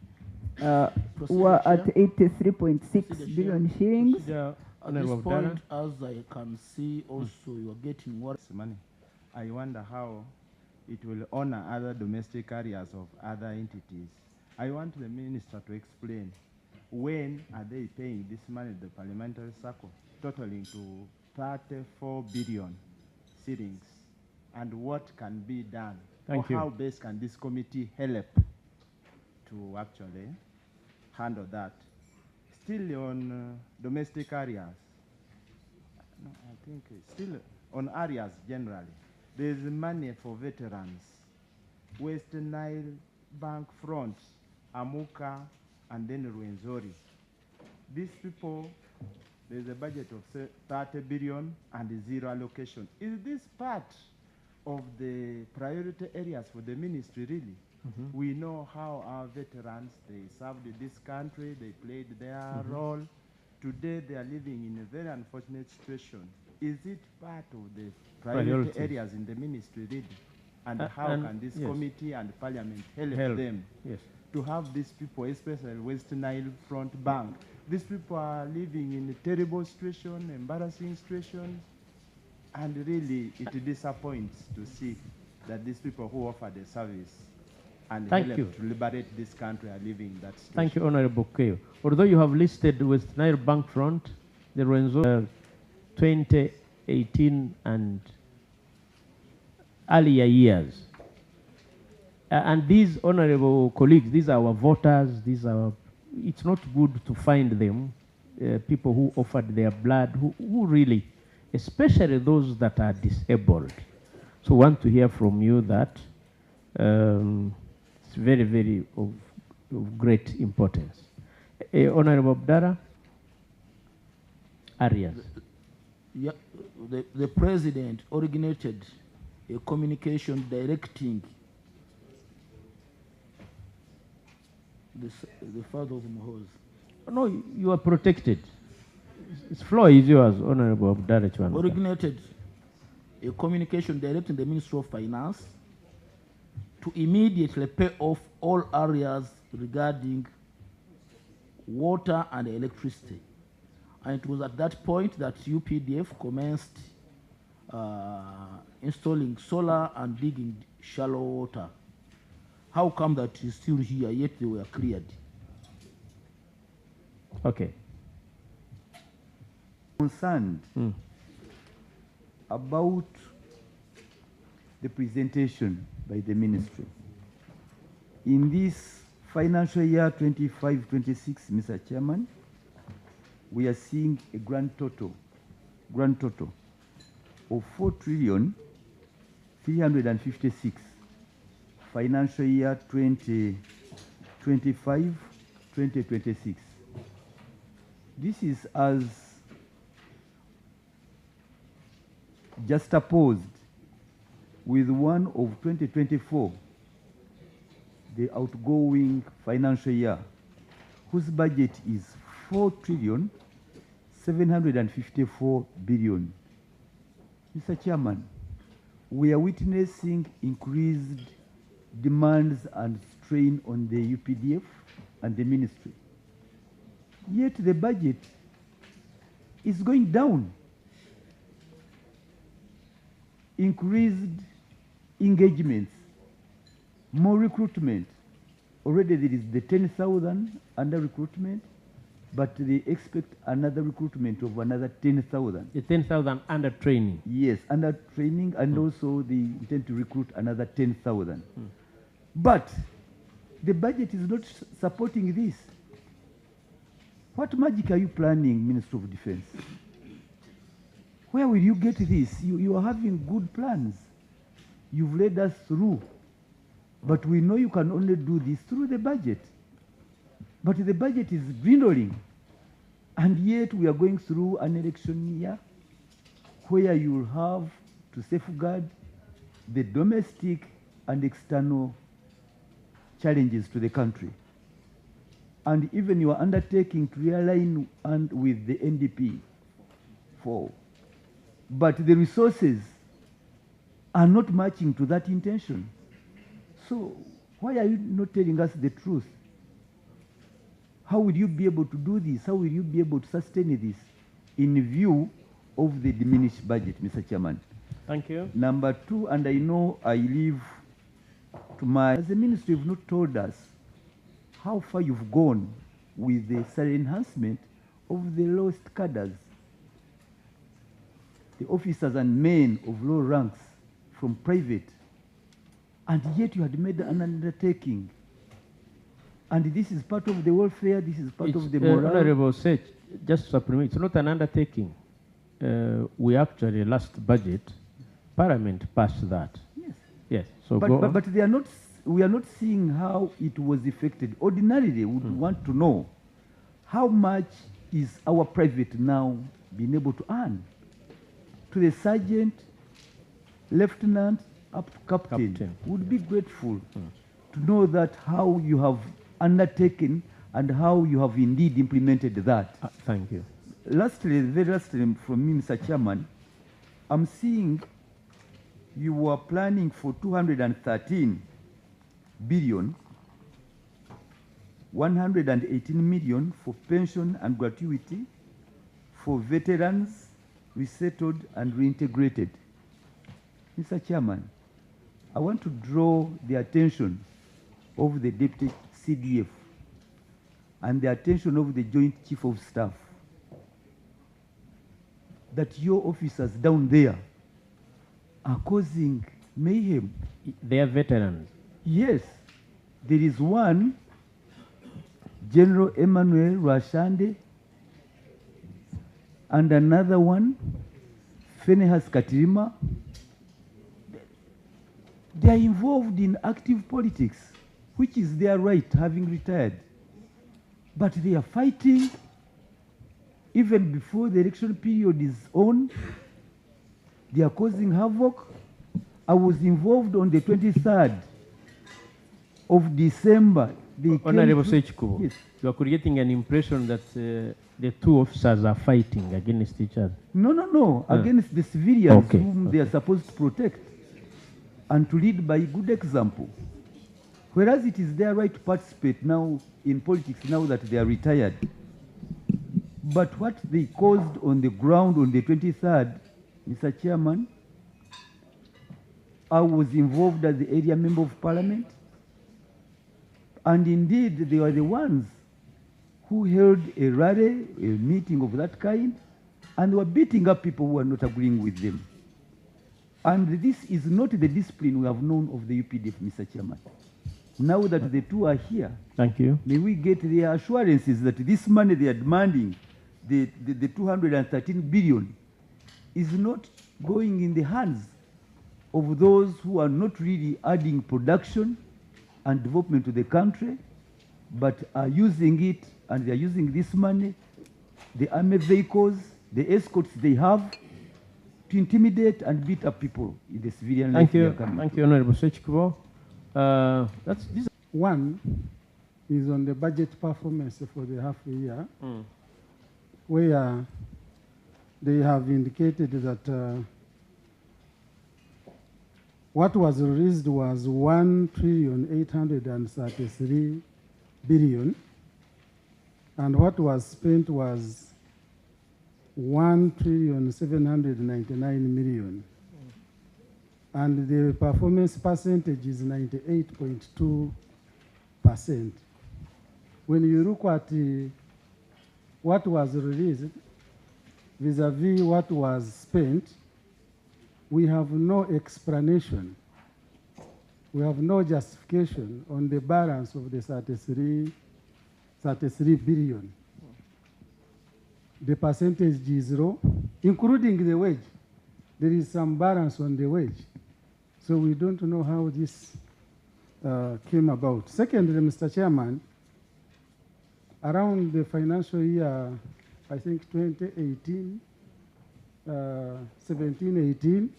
We're at 83.6 billion shillings. At this point, as I can see, also you are getting what money. I wonder how it will honor other domestic areas of other entities. I want the minister to explain when are they paying this money, the parliamentary circle, totaling to 34 billion shillings, and what can be done. Thank you. How best can this committee help to actually handle that? Still on domestic areas, no, I think still on areas generally, there is money for veterans. Western Nile Bank Front, Amuka, and then Rwenzori. These people, there's a budget of 30 billion and zero allocation. Is this part of the priority areas for the ministry, really? Mm-hmm. We know how our veterans, they served in this country, they played their role. Today they are living in a very unfortunate situation. Is it part of the priority areas in the ministry, really? And how can this committee and parliament help them to have these people, especially Western Nile Front Bank? These people are living in a terrible situation, embarrassing situation, and really it disappoints to see that these people who offer the service and help to liberate this country are living in that situation. Thank you, Honorable Keo. Although you have listed West Nile Bank Front, the Renzo 2018 and earlier years. And these honorable colleagues, these are our voters, it's not good to find them, people who offered their blood, who really, especially those that are disabled. So I want to hear from you that it's very, very of great importance. Honorable Abdara, Arias. Yeah, the president originated a communication directing the father of Muhoozi. No, you are protected. Its floor is yours, Honorable Abdara Chwan. Originated a communication directing the Ministry of Finance to immediately pay off all areas regarding water and electricity. And it was at that point that UPDF commenced installing solar and digging shallow water. How come that it's still here, yet they were cleared? Okay. Concerned about the presentation by the ministry. In this financial year 25-26, Mr. Chairman, we are seeing a grand total of 4,356,000,000 financial year 2025-2026. This is as juxtaposed with one of 2024, the outgoing financial year, whose budget is 4,754,000,000,000. Mr. Chairman, we are witnessing increased demands and strain on the UPDF and the ministry. Yet the budget is going down. Increased engagements, more recruitment. Already there is the 10,000 under recruitment, but they expect another recruitment of another 10,000. The 10,000 under training? Yes, under training, and also they intend to recruit another 10,000. But the budget is not supporting this. What magic are you planning, Minister of Defense? Where will you get this? You are having good plans. You've led us through. But we know you can only do this through the budget. But the budget is dwindling. And yet we are going through an election year where you will have to safeguard the domestic and external challenges to the country. And even you are undertaking to realign and with the NDP for. But the resources are not matching to that intention. So why are you not telling us the truth? How will you be able to do this? How will you be able to sustain this in view of the diminished budget, Mr. Chairman? Thank you. Number two, and I know I leave to my, as the ministry, you've not told us how far you've gone with the salary enhancement of the lowest cadres, the officers and men of low ranks from private, and yet you had made an undertaking. And this is part of the welfare, this is part of the morale. Honorable Sech, just supplement, it's not an undertaking. We actually, last budget, Parliament passed that. Yes. Yes. So but they are not, we are not seeing how it was effected. Ordinarily, we would want to know how much is our private now being able to earn. To the sergeant, lieutenant, up to captain. Would be grateful to know that how you have undertaken and how you have indeed implemented that. Thank you. Lastly, very lastly from me, Mr. Chairman, I'm seeing you were planning for 213 billion, 118 million for pension and gratuity for veterans, resettled and reintegrated. Mr. Chairman, I want to draw the attention of the Deputy CDF and the attention of the Joint Chief of Staff that your officers down there are causing mayhem. They are veterans. Yes. There is one, General Emmanuel Rashande, and another one, Phinehas Katirima. They are involved in active politics, which is their right, having retired. But they are fighting even before the election period is on. They are causing havoc. I was involved on the 23rd of December. Honorable Sechikubo, yes. You are creating an impression that the two officers are fighting against each other. No, against the civilians whom they are supposed to protect and to lead by good example. Whereas it is their right to participate now in politics now that they are retired. But what they caused on the ground on the 23rd, Mr. Chairman, I was involved as the area member of parliament. And indeed, they were the ones who held a rally, a meeting of that kind, and were beating up people who were not agreeing with them. And this is not the discipline we have known of the UPDF, Mr. Chairman. Now that the two are here, thank you. May we get the assurances that this money they are demanding, the 213 billion, is not going in the hands of those who are not really adding production and development to the country, but are using it, and they are using this money, the army vehicles, the escorts they have, to intimidate and beat up people in the civilian life. Thank you. Thank you, Honorable Sechikubo. One is on the budget performance for the half a year, where they have indicated that what was released was 1,833 billion, and what was spent was 1,799 million. And the performance percentage is 98.2%. When you look at what was released vis-a-vis what was spent, we have no explanation. We have no justification on the balance of the 33 billion. The percentage is low, including the wage. There is some balance on the wage. So we don't know how this came about. Secondly, Mr. Chairman, around the financial year, I think 2018, 17-18,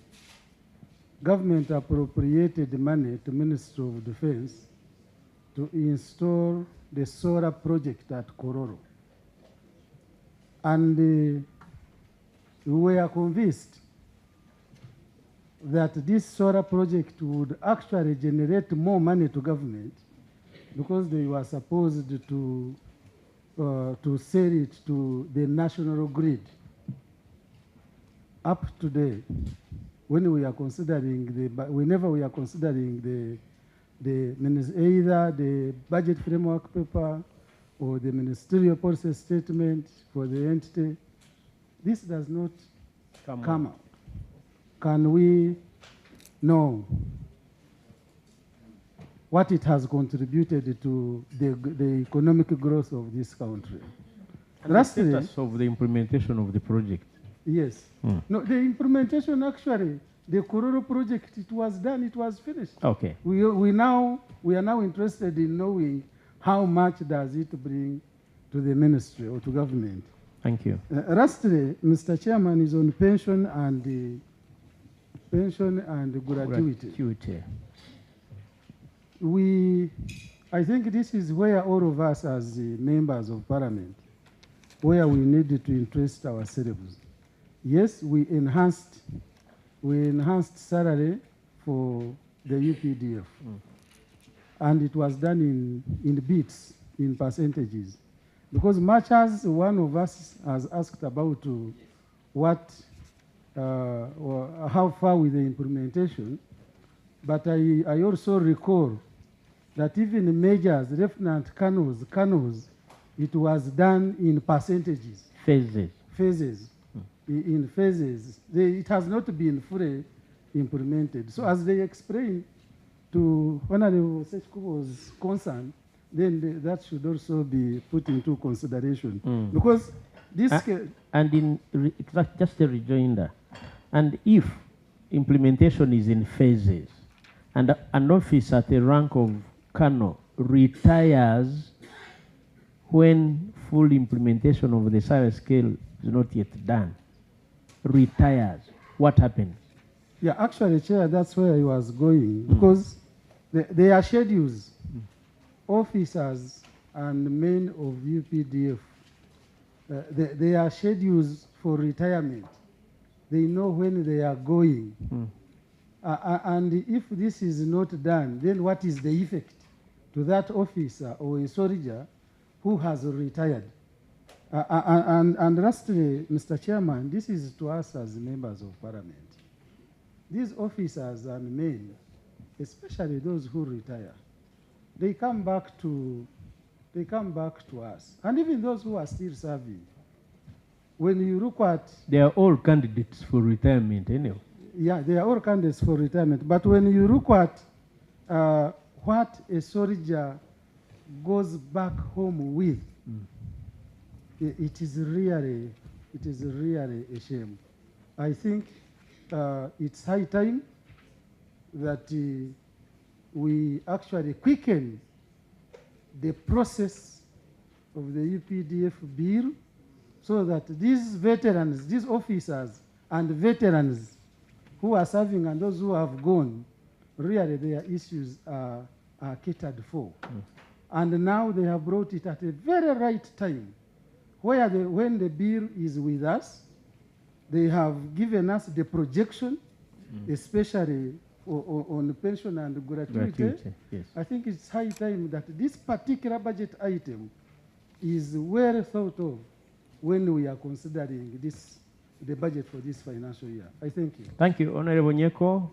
government appropriated money to Ministry of Defense to install the solar project at Kororo. And we were convinced that this solar project would actually generate more money to government because they were supposed to sell it to the national grid. Up to date, when we are considering whenever we are considering either the budget framework paper or the ministerial policy statement for the entity, this does not come out. Can we know what it has contributed to the economic growth of this country? And the status of the implementation of the project. Yes. No, the implementation actually, the Kororo project, it was done, it was finished. Okay. We are now interested in knowing how much does it bring to the ministry or to government. Thank you. Lastly, Mr. Chairman, is on pension and gratuity. I think this is where all of us as members of parliament, where we need to interest ourselves. Yes, we enhanced salary for the UPDF. And it was done in bits, in percentages. Because much as one of us has asked about or how far with the implementation, but I also recall that even majors, lieutenant colonels, it was done in percentages. Phases. In phases. It has not been fully implemented. So as they explained to Honorable Sechkubo's concern, then that should also be put into consideration. Because this... just a rejoinder, and if implementation is in phases, and an officer at the rank of colonel retires when full implementation of the salary scale is not yet done, retires, what happens? Yeah, actually, Chair, that's where I was going, because there are schedules. Officers and men of UPDF, they are schedules for retirement. They know when they are going. And if this is not done, then what is the effect to that officer or a soldier who has retired? And lastly, Mr. Chairman, this is to us as members of parliament. These officers and men, especially those who retire, they come back to us. And even those who are still serving, when you look at... They are all candidates for retirement anyway. Yeah, they are all candidates for retirement. But when you look at what a soldier goes back home with, it is really a shame. I think it's high time that we actually quicken the process of the UPDF bill so that these veterans, these officers and veterans who are serving and those who have gone, really their issues are catered for. And now they have brought it at a very right time, where when the bill is with us, they have given us the projection, especially on pension and gratuity. Yes. I think it's high time that this particular budget item is well thought of when we are considering the budget for this financial year. I thank you. Thank you, Honorable Nyeko.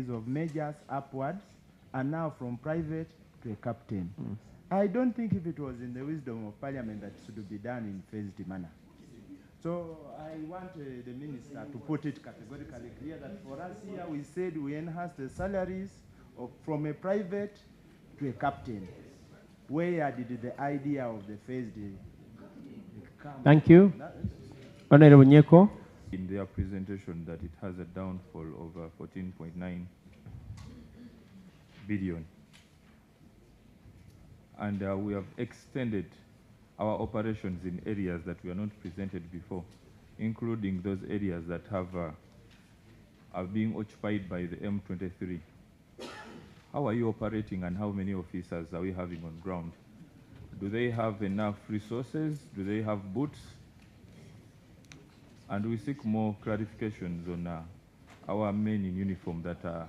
Of majors upwards, and now from private to a captain. I don't think if it was in the wisdom of Parliament that it should be done in phased manner. So I want the minister to put it categorically clear that for us here, we said we enhance the salaries from a private to a captain. Where did the idea of the phased come? Thank you. Honorable Nyeko. In their presentation that it has a downfall of 14.9 billion. and we have extended our operations in areas that were not presented before, including those areas that are being occupied by the M23. How are you operating, and how many officers are we having on ground? Do they have enough resources? Do they have boots? And we seek more clarifications on our men in uniform that are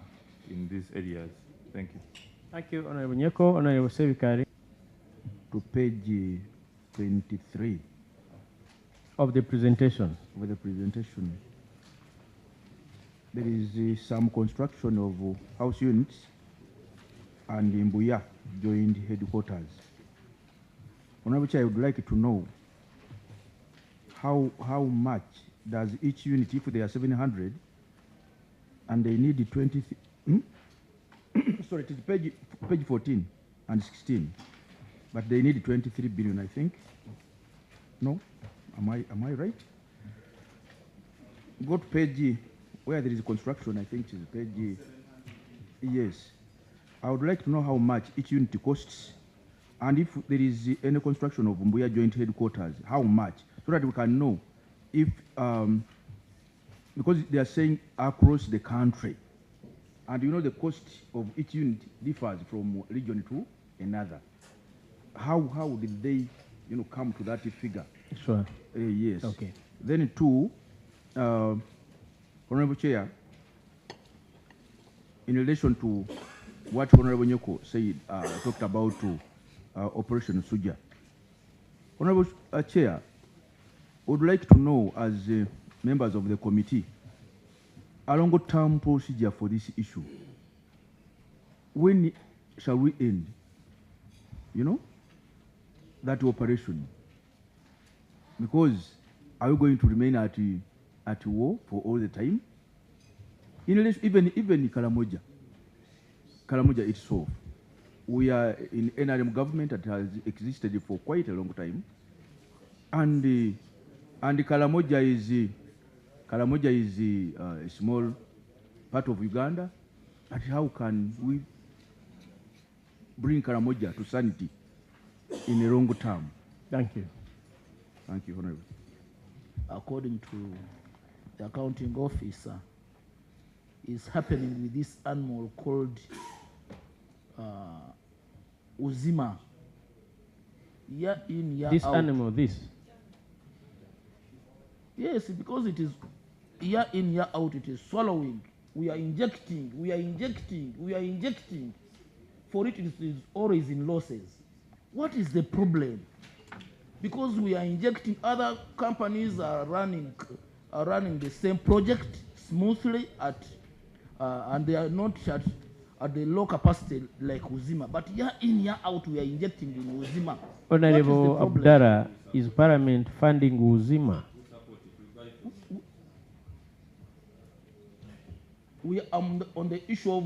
in these areas. Thank you. Thank you, Honorable Nyeko. Honorable Sevikari. To page 23 of the presentation. Of the presentation, there is some construction of house units and in Mbuya joined headquarters. Honorable Chair, I would like to know how much does each unit, if they are 700 and they need 20, sorry, it is page 14 and 16, but they need 23 billion, I think. No? Am I right? Go to page where there is construction, I think it is page, yes. I would like to know how much each unit costs, and if there is any construction of Mbuya joint headquarters, how much, so that we can know if, because they are saying across the country, and you know the cost of each unit differs from region to another. How did they, come to that figure? Sure. Yes. Okay. Then two, Honorable Chair, in relation to what Honorable Nyeko said, talked about Operation Suja. Honorable Chair, would like to know, as members of the committee, a longer-term procedure for this issue. When shall we end, that operation? Because are we going to remain at war for all the time? In relation, even Karamoja itself, we are in NRM government that has existed for quite a long time, and Karamoja is a small part of Uganda. But how can we bring Karamoja to sanity in a long term? Thank you. Thank you, Honorable. According to the accounting officer, is happening with this animal called Uzima. Year in, year this out. Animal, this? Yes, because it is year in, year out, it is swallowing. We are injecting. For it is always in losses. What is the problem? Because we are injecting, other companies are running the same project smoothly and they are not at the low capacity like Uzima. But year in, year out, we are injecting in Uzima. Honorable Abdara, is Parliament funding Uzima? We are on the issue of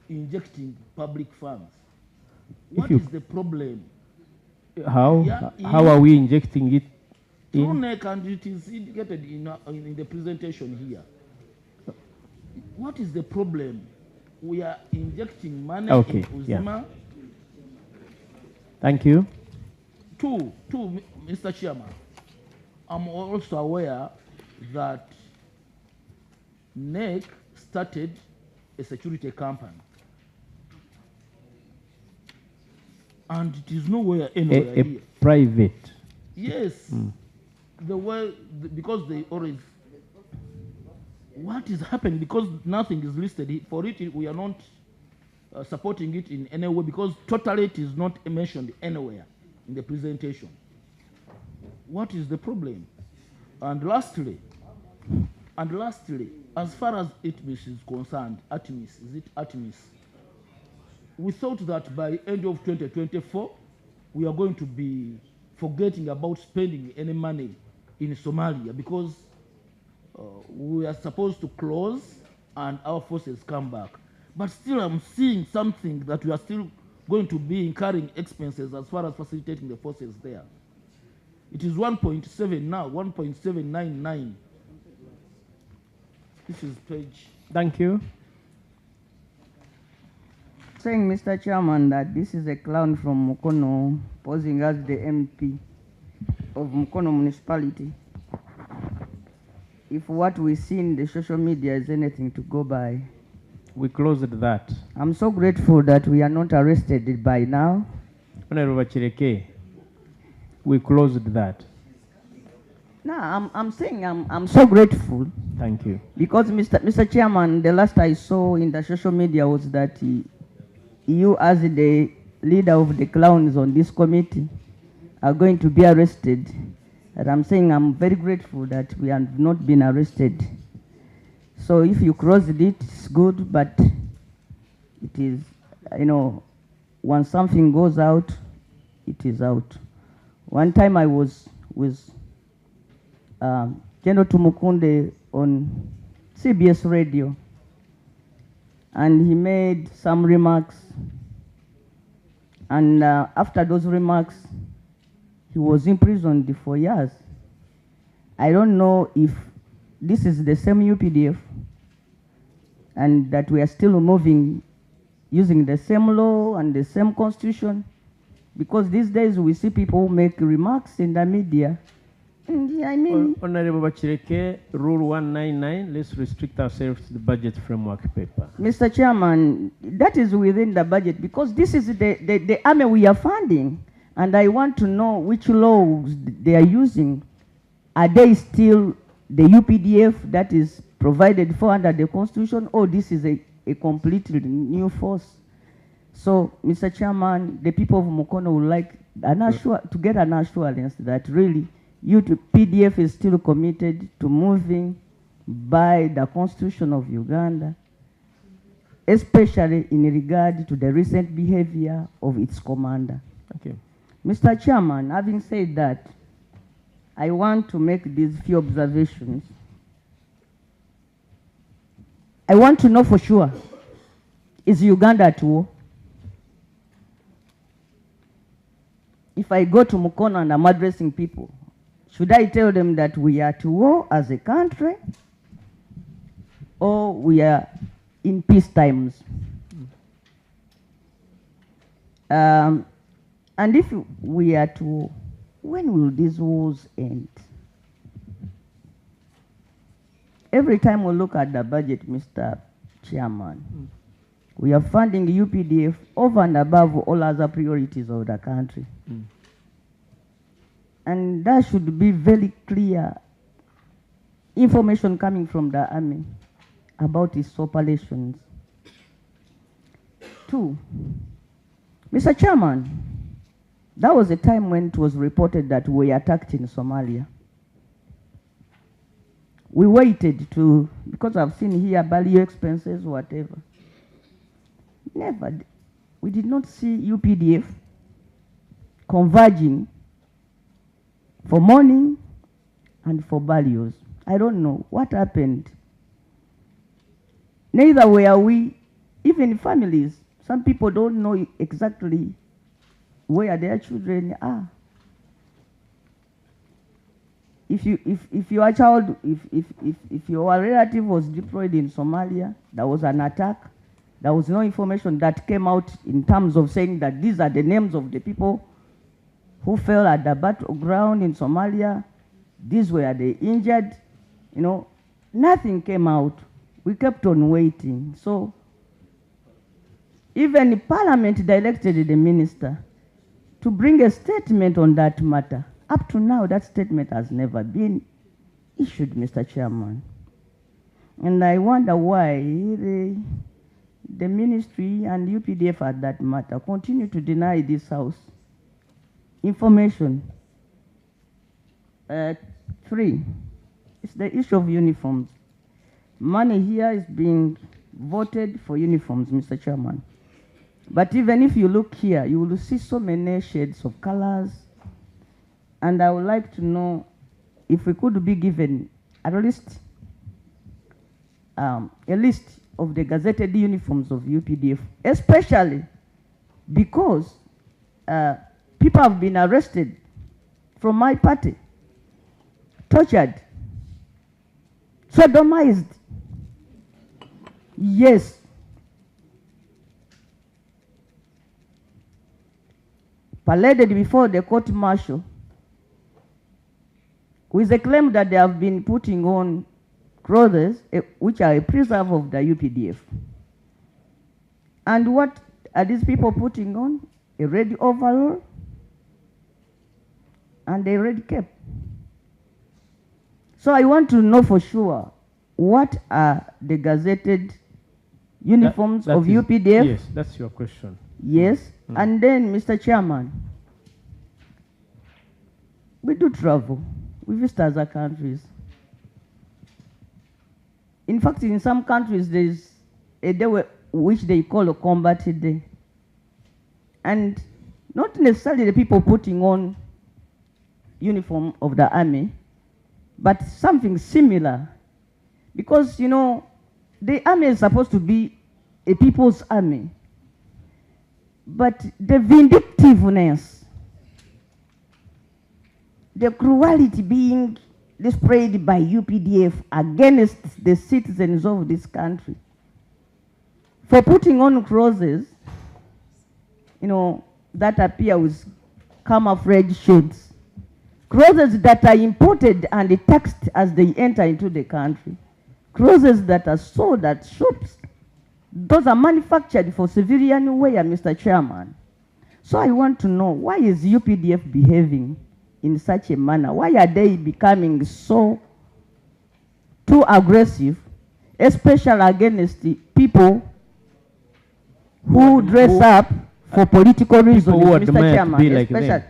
injecting public funds. What is the problem? How are we injecting it through NEC, and it is indicated in the presentation here. What is the problem? We are injecting money in Uzima. Yeah. Thank you. Two, Mr. Chairman, I'm also aware that NEC started a security company. And it is nowhere anywhere here. Private. Yes. The way, because they always, what is happening? Because nothing is listed for it, we are not supporting it in any way, because totally it is not mentioned anywhere in the presentation. What is the problem? And lastly, as far as ATMIS is concerned, ATMIS? We thought that by end of 2024, we are going to be forgetting about spending any money in Somalia, because we are supposed to close and our forces come back. But still I'm seeing something that we are still going to be incurring expenses as far as facilitating the forces there. It is 1.7 now, 1.799. This is page. Thank you. saying, Mr. Chairman, that this is a clown from Mukono posing as the MP of Mukono municipality. If what we see in the social media is anything to go by. We closed that. I'm so grateful that we are not arrested by now. Honorable Chireke, we closed that. No, I'm saying I'm so grateful. Thank you. Because Mr. Chairman, the last I saw in the social media was that you as the leader of the clowns on this committee are going to be arrested. And I'm saying I'm very grateful that we have not been arrested. So if you closed it, it's good, but it is, when something goes out, it is out. One time I was with General Tumukunde on CBS radio, and he made some remarks, and after those remarks, he was imprisoned for years. I don't know if this is the same UPDF and that we are still moving using the same law and the same constitution, because these days we see people make remarks in the media. Honorable Bachireke, Rule 199, let's restrict ourselves to the budget framework paper. Mr. Chairman, that is within the budget, because this is the army we are funding, and I want to know which laws they are using. Are they still the UPDF that is provided for under the Constitution, or this is a completely new force? So, Mr. Chairman, the people of Mukono would like to get an assurance that really UPDF is still committed to moving by the Constitution of Uganda, especially in regard to the recent behavior of its commander. Okay. Mr. Chairman, having said that, I want to make these few observations. I want to know for sure, is Uganda at war? If I go to Mukono and I'm addressing people, should I tell them that we are at war as a country, or we are in peace times? And if we are at war, when will these wars end? Every time we look at the budget, Mr. Chairman, we are funding UPDF over and above all other priorities of the country. And that should be very clear information coming from the army about its operations. 2, Mr. Chairman, that was a time when it was reported that we were attacked in Somalia. We waited because I've seen here value expenses, whatever. Never. We did not see UPDF converging for morning and for values. I don't know what happened. Neither were we, even families. Some people don't know exactly where their children are. If your child, if your relative was deployed in Somalia, there was an attack, there was no information that came out in terms of saying that these are the names of the people who fell at the battleground in Somalia, these were the injured, nothing came out. We kept on waiting. So even the Parliament directed the minister to bring a statement on that matter. Up to now, that statement has never been issued, Mr. Chairman. And I wonder why the ministry and UPDF at that matter continue to deny this House information. 3, it's the issue of uniforms. Money here is being voted for uniforms, Mr. Chairman. But even if you look here, you will see so many shades of colors. And I would like to know if we could be given at least a list of the gazetted uniforms of UPDF, especially because people have been arrested from my party, tortured, sodomized. Yes. paraded before the court martial with the claim that they have been putting on clothes which are a preserve of the UPDF. And what are these people putting on? A red overall and a red cap. So I want to know for sure, what are the gazetted uniforms of UPDF? Yes, that's your question. Yes, and then, Mr. Chairman, we do travel. We visit other countries. In fact, in some countries, there's a day which they call a combat day. And not necessarily the people putting on uniform of the army, but something similar. Because, you know, the army is supposed to be a people's army. But the vindictiveness, the cruelty being displayed by UPDF against the citizens of this country for putting on clothes, you know, that appear with camouflage shades, clothes that are imported and taxed as they enter into the country, clothes that are sold at shops. Those are manufactured for civilian wear, Mr. Chairman. So I want to know, why is UPDF behaving in such a manner? Why are they becoming so too aggressive, especially against the people who dress up for political reasons, Mr. Chairman, especially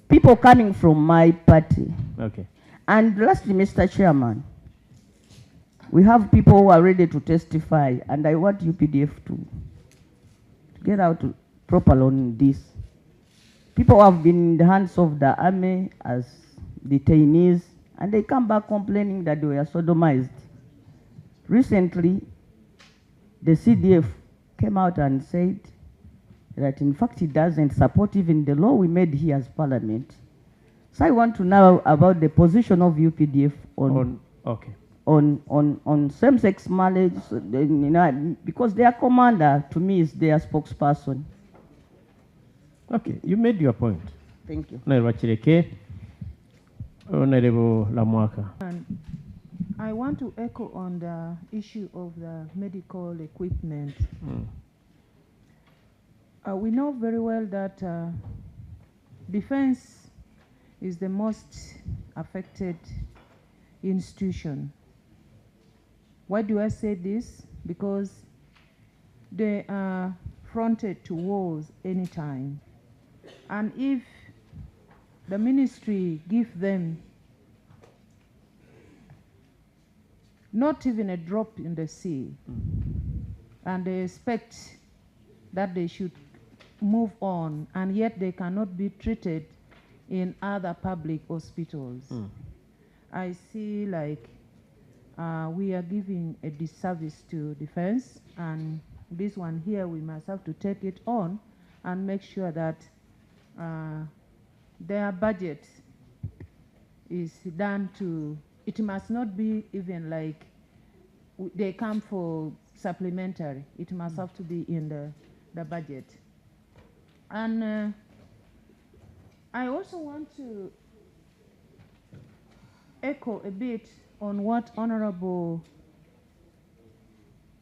people coming from my party. Okay. And lastly, Mr. Chairman, we have people who are ready to testify, and I want UPDF to get out properly on this. People who have been in the hands of the army as detainees, and they come back complaining that they were sodomized. Recently, the CDF came out and said that in fact it doesn't support even the law we made here as Parliament. So I want to know about the position of UPDF on same-sex marriage, you know, because their commander, to me, is their spokesperson. Okay, you made your point. Thank you. Honorable Lamwaka. I want to echo on the issue of the medical equipment. We know very well that defense is the most affected institution. Why do I say this? Because they are fronted to wars anytime. And if the ministry give them not even a drop in the sea, and they expect that they should move on, and yet they cannot be treated in other public hospitals, I see like we are giving a disservice to defense, and this one here we must have to take it on and make sure that their budget is done to, it must not be even like they come for supplementary, it must have to be in the budget. And I also want to echo a bit on what Honorable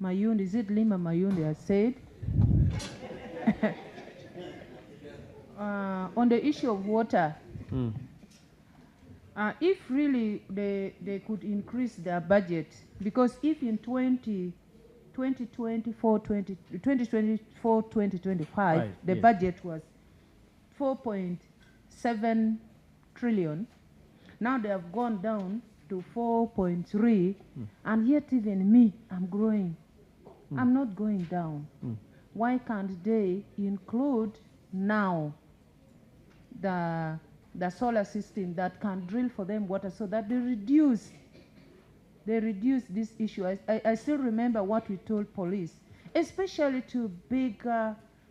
Mayundi, is it Lima Mayundi, has said on the issue of water. If really they could increase their budget, because if in 2024-2025, the budget was 4.7 trillion, now they have gone down to 4.3, and yet even me, I'm growing. I'm not going down. Why can't they include now the solar system that can drill for them water, so that they reduce this issue? I still remember what we told police, especially to big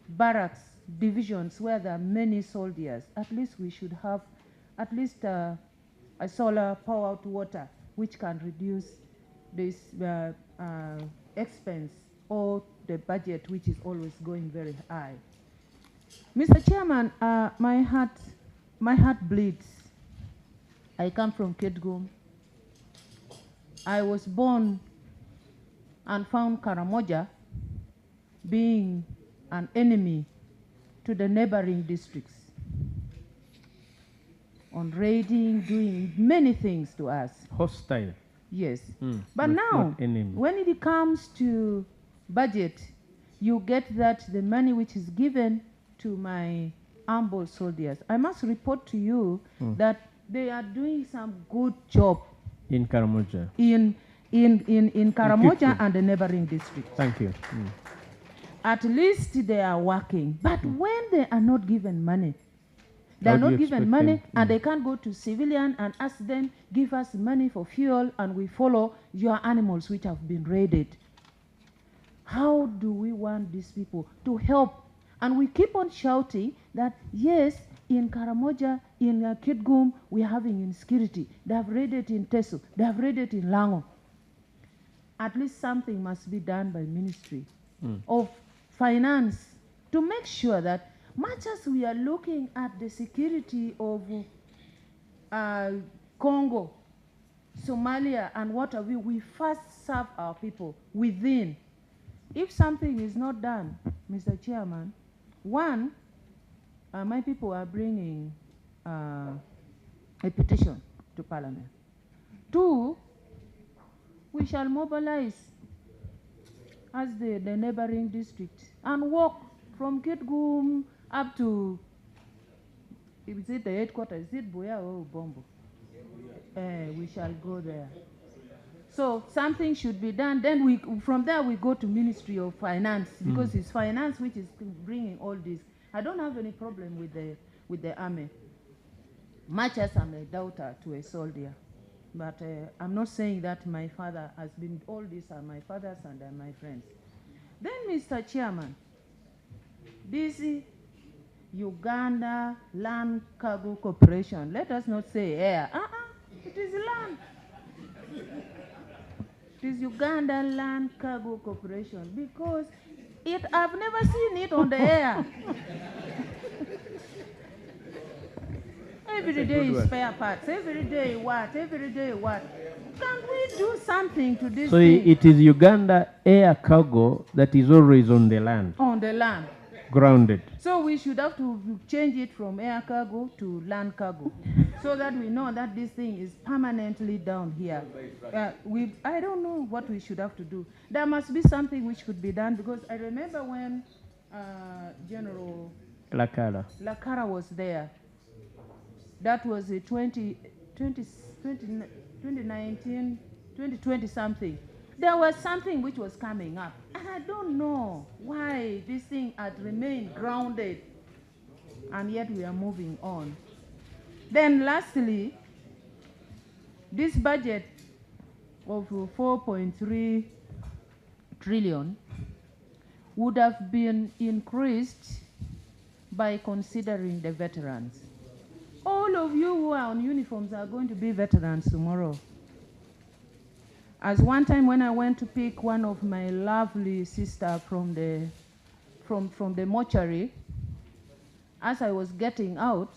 barracks divisions where there are many soldiers. At least we should have at least a solar powered water which can reduce this expense or the budget which is always going very high. Mr. Chairman, my heart bleeds. I come from Kitgum. I was born and found Karamoja being an enemy to the neighboring districts, on raiding, doing many things to us. Hostile. Yes. But now, when it comes to budget, you get that the money which is given to my humble soldiers, I must report to you that they are doing some good job in Karamoja. In Karamoja and the neighboring districts. Thank you. At least they are working. But when they are not given money, they are not given money, and they can't go to civilian and ask them, give us money for fuel, and we follow your animals which have been raided. How do we want these people to help? And we keep on shouting that, yes, in Karamoja, in Kitgum, we are having insecurity. They have raided in Teso. They have raided in Lango. At least something must be done by Ministry of Finance to make sure that much as we are looking at the security of Congo, Somalia, and what have you, we first serve our people within. If something is not done, Mr. Chairman, one, my people are bringing a petition to Parliament. Two, we shall mobilize as the neighboring district and walk from Kitgum up to, is it the headquarters? Is it Boya or Bombo? We shall go there. So something should be done. Then from there we go to Ministry of Finance, because it's finance which is bringing all this. I don't have any problem with the army, much as I'm a daughter to a soldier. But I'm not saying that my father has been, all these are my fathers and are my friends. Then, Mr. Chairman, this Uganda Land Cargo Corporation, let us not say air. It is land. It is Uganda Land Cargo Corporation, because I've never seen it on the air. Every day is spare parts. Every day what? Every day what? Can we do something to this So thing? it is Uganda air cargo that is always on the land. On the land. Grounded. So we should have to change it from air cargo to land cargo, so that we know that this thing is permanently down here. I don't know what we should have to do. There must be something which could be done, because I remember when General Lakara was there. That was 2019, 2020 something. There was something which was coming up. And I don't know why this thing had remained grounded. And yet we are moving on. Then lastly, this budget of 4.3 trillion would have been increased by considering the veterans. All of you who are on uniforms are going to be veterans tomorrow. As one time when I went to pick one of my lovely sisters from the mortuary, as I was getting out,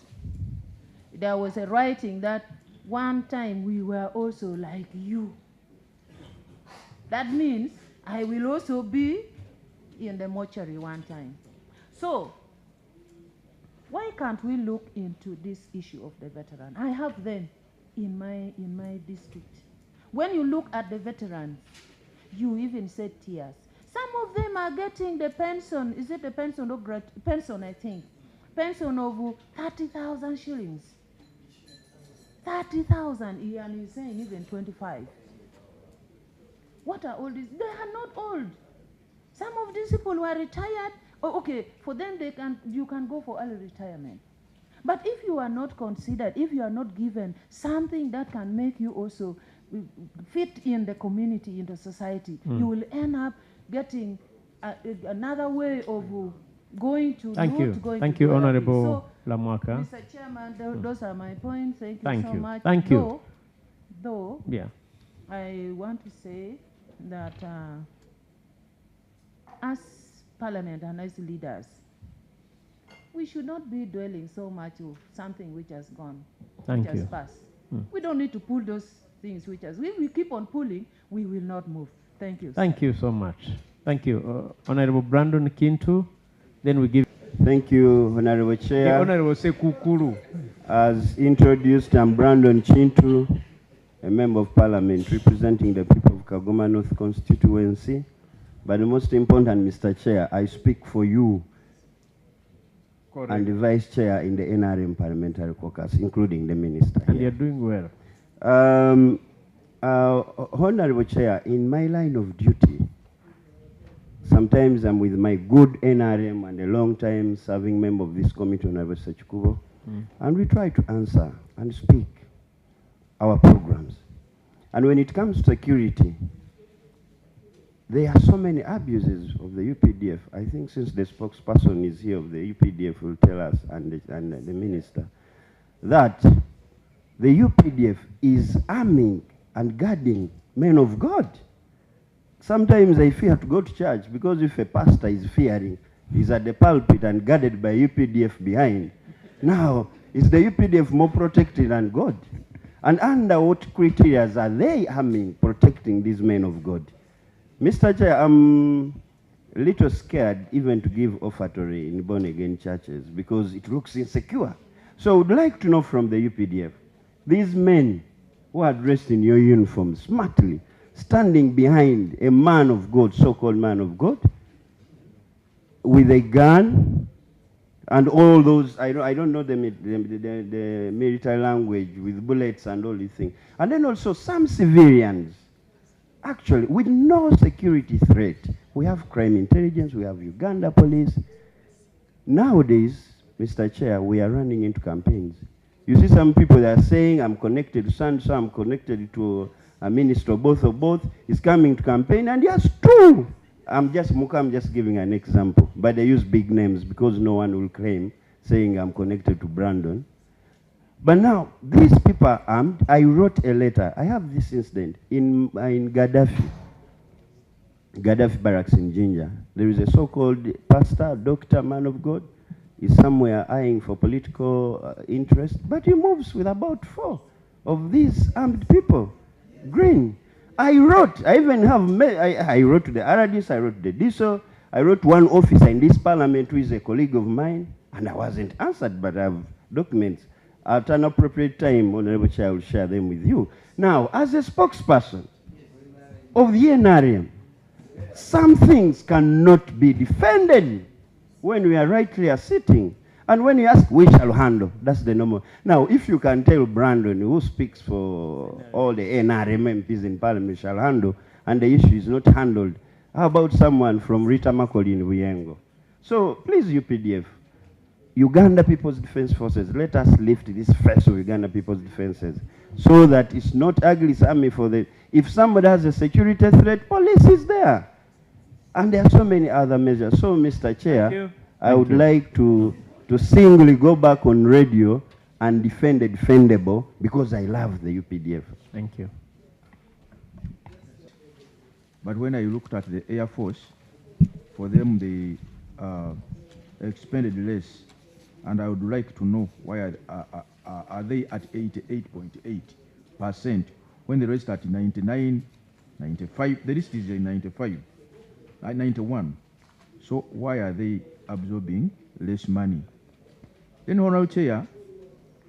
there was a writing that one time we were also like you. That means I will also be in the mortuary one time. So, why can't we look into this issue of the veteran? I have them in my district. When you look at the veterans, you even said tears. Some of them are getting the pension. Is it the pension of pension? I think pension of 30,000 shillings. 30,000, and he's saying even 25. What are all these? They are not old. Some of these people who are retired. Oh, okay, for them you can go for early retirement. But if you are not considered, if you are not given something that can make you also fit in the community, in the society, you will end up getting another way of going to Thank loot, you. going Thank to you, do Honorable so, Lamwaka. Mr. Chairman, those are my points. Thank you so you. much. Thank you. Though, yeah. I want to say that as Parliament and as leaders, we should not be dwelling so much of something which has gone, Thank which has you. passed. We don't need to pull those things which has. If we keep on pulling, we will not move. Thank you. Thank you so much. Thank you. Honorable Brandon Kintu. Then we give. Thank you, Honorable Chair. Honorable Sekukuru. As introduced, I'm Brandon Chintu, a Member of Parliament representing the people of Kagoma North constituency. But the most important, Mr. Chair, I speak for you. Correct. And the Vice Chair in the NRM Parliamentary Caucus, including the Minister. And you're doing well. Honorable Chair, in my line of duty, sometimes I'm with my good NRM and a long-time serving member of this committee, Honorable Sechikubo, and we try to answer and speak our programs. And when it comes to security, there are so many abuses of the UPDF. I think since the spokesperson is here of the UPDF will tell us, and the Minister, that the UPDF is arming and guarding men of God. Sometimes I fear to go to church because if a pastor is fearing, he's at the pulpit and guarded by UPDF behind. Now, is the UPDF more protected than God? And under what criteria are they arming, protecting these men of God? Mr. Chair, I'm a little scared even to give offertory in born-again churches because it looks insecure. So I would like to know from the UPDF, these men who are dressed in your uniform smartly, standing behind a man of God, so-called man of God, with a gun, and all those, I don't know the military language, with bullets and all these things. And then also some civilians, actually, with no security threat. We have crime intelligence, we have Uganda police. Nowadays, Mr. Chair, we are running into campaigns. You see some people that are saying, I'm connected to Sansa, I'm connected to a minister, both of both, is coming to campaign, and yes, true. I'm just giving an example, but they use big names because no one will claim saying I'm connected to Brandon. But now, these people are armed. I wrote a letter. I have this incident in Gaddafi barracks in Jinja. There is a so-called pastor, doctor, man of God. He's somewhere eyeing for political interest, but he moves with about 4 of these armed people. Green. I wrote to the RDS, I wrote to the DISO, I wrote one officer in this parliament who is a colleague of mine, and I wasn't answered, but I have documents. At an appropriate time, Honorable Chair, I will share them with you. Now, as a spokesperson of the NRM, some things cannot be defended when we are right here sitting. And when you ask, we shall handle. That's the normal. Now, if you can tell Brandon, who speaks for all the NRM MPs in Parliament, shall handle, and the issue is not handled, how about someone from Rita Makoli in Buyengo? So, please, UPDF, Uganda People's Defense Forces, let us lift this face of Uganda People's Defenses so that it's not ugly army for the... If somebody has a security threat, police is there. And there are so many other measures. So, Mr. Chair, I would like to singly go back on radio and defend the defendable because I love the UPDF. Thank you. But when I looked at the Air Force, for them they expended less, and I would like to know why are they at 88.8% when the rest at 99, 95, the list is 95, 91. So why are they absorbing less money? Then, Honorable Chair,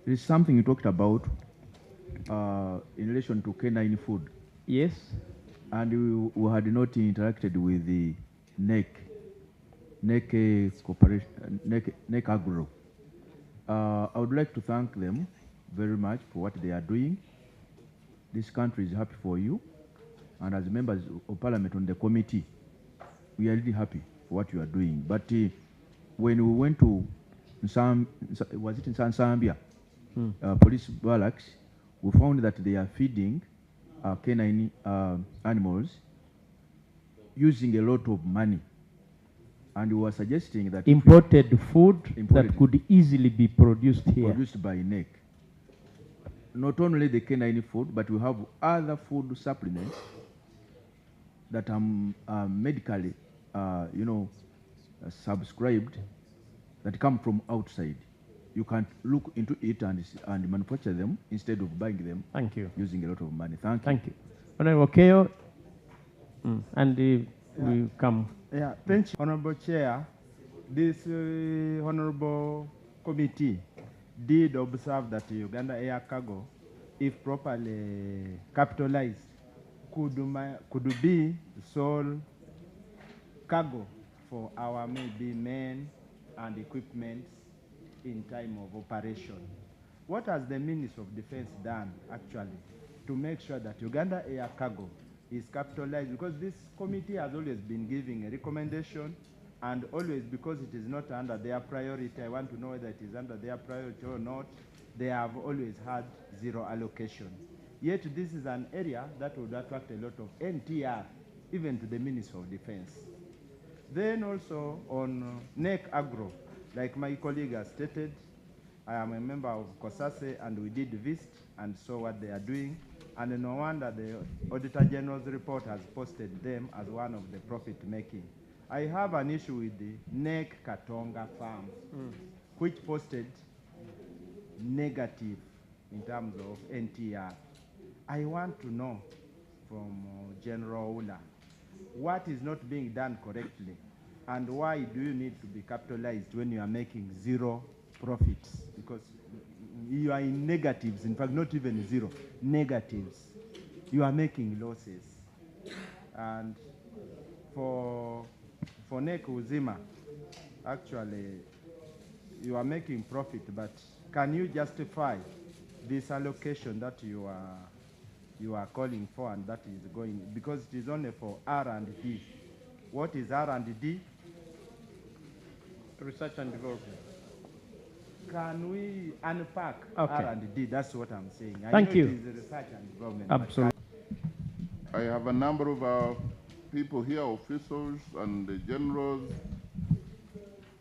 there is something you talked about in relation to canine food. Yes. And we had not interacted with the NEC Corporation, NEC Agro. I would like to thank them very much for what they are doing. This country is happy for you. And as members of Parliament on the committee, we are really happy for what you are doing. But when we went to was it in Zambia, police barracks, we found that they are feeding canine animals using a lot of money. And we were suggesting that imported food that could easily be produced here. Produced by NEC. Not only the canine food, but we have other food supplements that are medically, subscribed that come from outside. You can look into it and manufacture them instead of buying them. Thank you. Using a lot of money. Thank you. Thank you. Honorable Keo, and we come. Yeah, thank you, Honorable Chair. This Honorable Committee did observe that Uganda Air Cargo, if properly capitalized, could be sole cargo for our maybe men and equipment in time of operation. What has the Minister of Defense done actually to make sure that Uganda Air Cargo is capitalized? Because this committee has always been giving a recommendation, and always, because it is not under their priority, I want to know whether it is under their priority or not, they have always had zero allocation. Yet this is an area that would attract a lot of NTR, even to the Minister of Defense. Then also on NEC Agro, like my colleague has stated, I am a member of COSASE, and we did visit and saw what they are doing. And no wonder the Auditor General's report has posted them as one of the profit-making. I have an issue with the NEC Katonga farm, which posted negative in terms of NTR. I want to know from General Ula, what is not being done correctly, and why do you need to be capitalized when you are making zero profits? Because you are in negatives, in fact, not even zero, negatives. You are making losses. And for NEC Uzima, actually, you are making profit, but can you justify this allocation that you are calling for, and that is going, because it is only for R&D. What is R&D? Research and development. Can we unpack Okay. R&D? That's what I'm saying. Thank you. It is research and development. Absolutely. I have a number of people here, officials and the generals,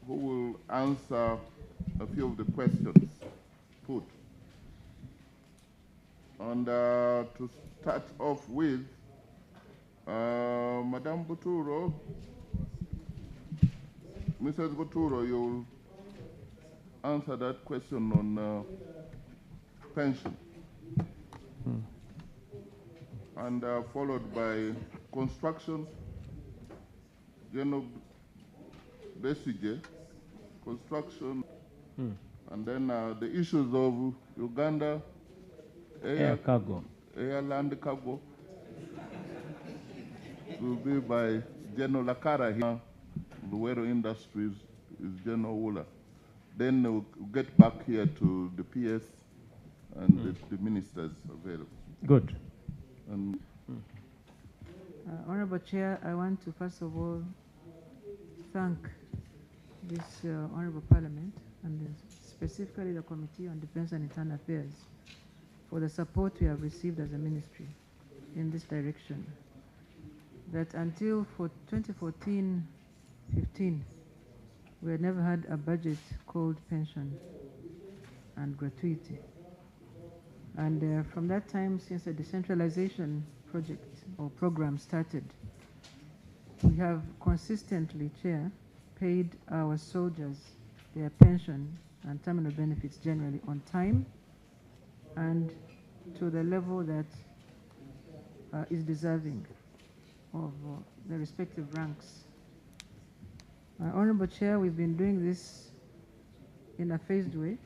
who will answer a few of the questions put. And to start off with, Madame Buturo, Mrs. Buturo, you'll answer that question on pension. And followed by construction, General Besige, construction, and then the issues of Uganda, Air cargo. Air land cargo, will be by General Lakara here. Luwero Industries is General Wula. Then we'll get back here to the PS and the ministers available. Good. And Honorable Chair, I want to first of all thank this Honorable Parliament, and specifically the Committee on Defense and Internal Affairs, for the support we have received as a ministry in this direction. That until for 2014-15, we had never had a budget called pension and gratuity. And from that time, since the decentralization project or program started, we have consistently, Chair, paid our soldiers their pension and terminal benefits generally on time and to the level that is deserving of the respective ranks. Honorable Chair, we've been doing this in a phased way.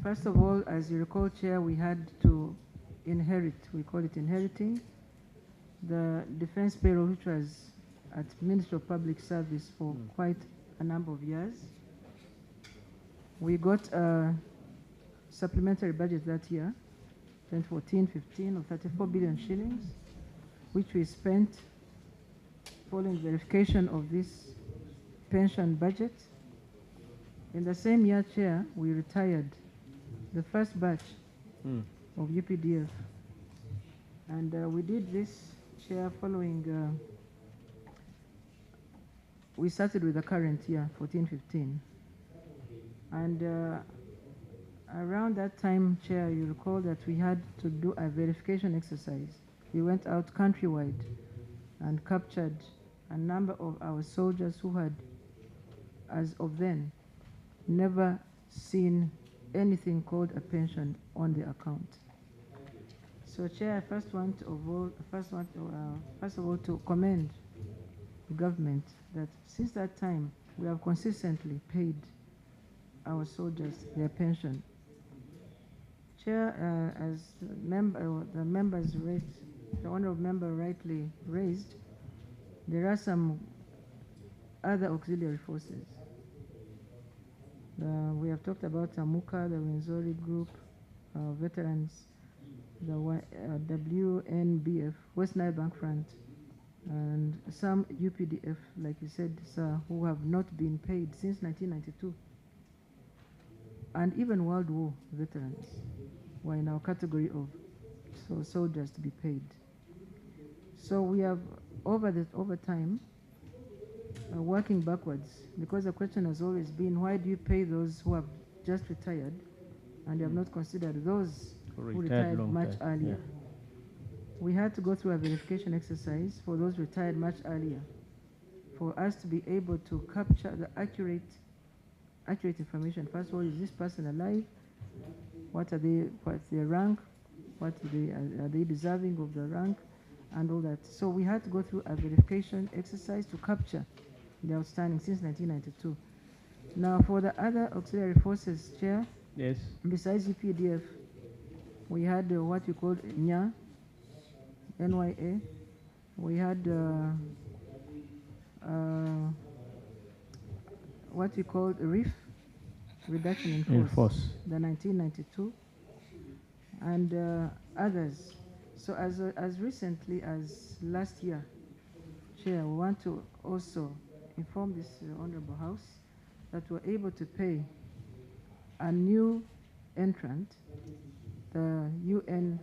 First of all, as you recall, Chair, we had to inherit, we call it inheriting, the defense payroll, which was at Ministry of Public Service for quite a number of years. We got a supplementary budget that year, 2014-15, of 34 billion shillings, which we spent following verification of this pension budget. In the same year, Chair, we retired the first batch of UPDF. And we did this, Chair, following, we started with the current year, 14-15. And around that time, Chair, you recall that we had to do a verification exercise. We went out countrywide and captured a number of our soldiers who had as of then, never seen anything called a pension on the account. So, Chair, I first of all to commend the government that since that time we have consistently paid our soldiers their pension. Chair, as the members raised, the honourable member rightly raised, there are some other auxiliary forces. We have talked about Amuka, the Rwenzori group, veterans, the WNBF, West Nile Bank Front, and some UPDF, like you said, sir, who have not been paid since 1992. And even World War veterans were in our category of soldiers to be paid. So we have, over time, working backwards, because the question has always been, why do you pay those who have just retired and you have not considered those who retired much earlier? Yeah. We had to go through a verification exercise for those retired much earlier for us to be able to capture the accurate information. First of all, is this person alive? What's their rank? Are they deserving of the rank? And all that. So we had to go through a verification exercise to capture the outstanding since 1992. Now, for the other auxiliary forces, Chair, yes, besides UPDF, we had what we called NYA, NYA. We had what we called RIF, Reduction in Force, the 1992, and others. So as recently as last year, Chair, we want to also inform this Honourable House that we're able to pay a new entrant, the UNRF,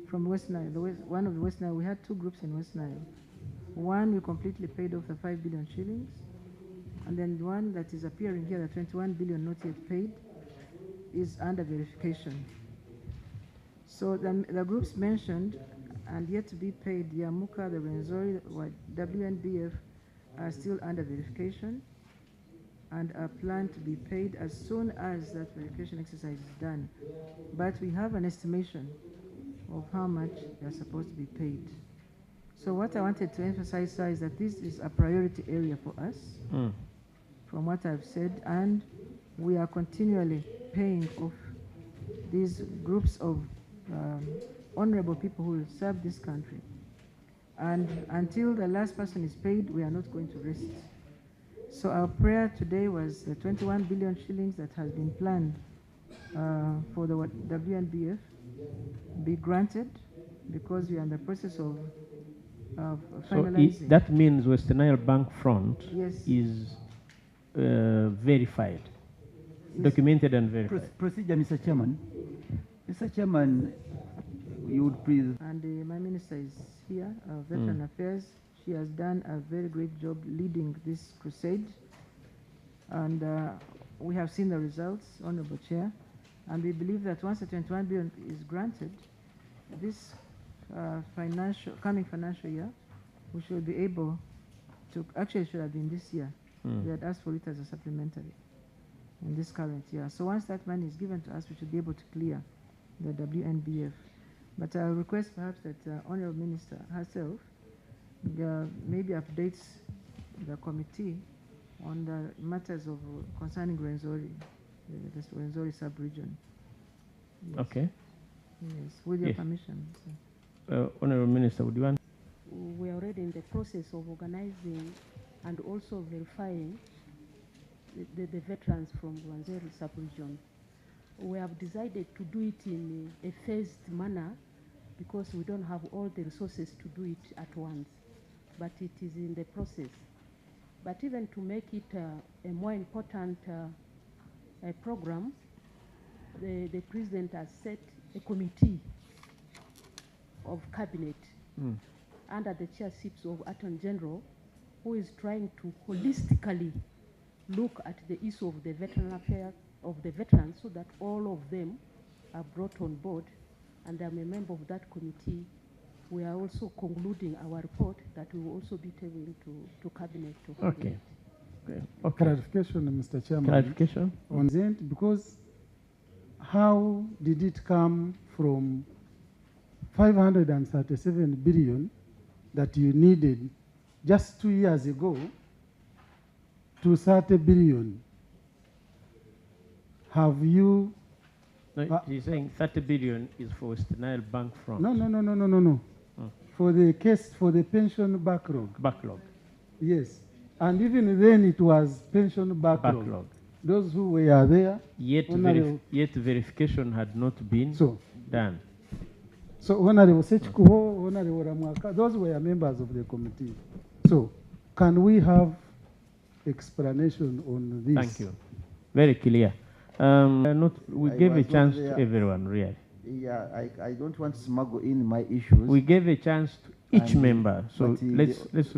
from West Nile, one of the West Nile. We had two groups in West Nile. One, we completely paid off the 5 billion shillings, and then the one that is appearing here, the 21 billion not yet paid, is under verification. So the groups mentioned and yet to be paid, the Amuka, the Rwenzori, WNBF, are still under verification and are planned to be paid as soon as that verification exercise is done. But we have an estimation of how much they are supposed to be paid. So what I wanted to emphasize, sir, is that this is a priority area for us, from what I've said, and we are continually paying off these groups of honorable people who will serve this country. And until the last person is paid, we are not going to rest. So our prayer today was the 21 billion shillings that has been planned for the WNBF be granted, because we are in the process of finalizing. So that means West Nile Bank Front is verified, documented and verified. Procedure, Mr. Chairman. Mr. Chairman, you would please. And my minister is here, Veteran Affairs. She has done a very great job leading this crusade. And we have seen the results, Honorable Chair. And we believe that once the 21 billion is granted, this coming financial year, we should be able to, actually it should have been this year. We had asked for it as a supplementary in this current year. So once that money is given to us, we should be able to clear the WNBF. But I'll request perhaps that Honourable Minister herself maybe updates the committee on the matters of concerning Rwenzori, the Rwenzori sub-region. Yes. Okay. Yes, with your permission. Honourable Minister, would you want? We are already in the process of organizing and also verifying the veterans from Rwenzori sub-region. We have decided to do it in a phased manner because we don't have all the resources to do it at once, but it is in the process. But even to make it a more important program, the President has set a committee of cabinet under the chairships of Attorney General, who is trying to holistically look at the issue of the veteran affairs of the veterans, so that all of them are brought on board, and I'm a member of that committee we are also concluding our report that we will also be tabled to Cabinet. To Okay. Okay. Clarification, Mr. Chairman. Clarification? On the end, because how did it come from 537 billion that you needed just 2 years ago to 30 billion? Have you... No, he's saying 30 billion is for West Nile Bank front. No. For the case, for the pension backlog. Backlog. Yes. And even then it was pension backlog. Those who were there. Yet verification had not been done. So Honorable Sechikubo, Honorable Ramwaka, those were members of the committee. So can we have explanation on this? Thank you. Very clear. We gave a chance to everyone, really. Yeah, I don't want to smuggle in my issues. We gave a chance to each member. So let's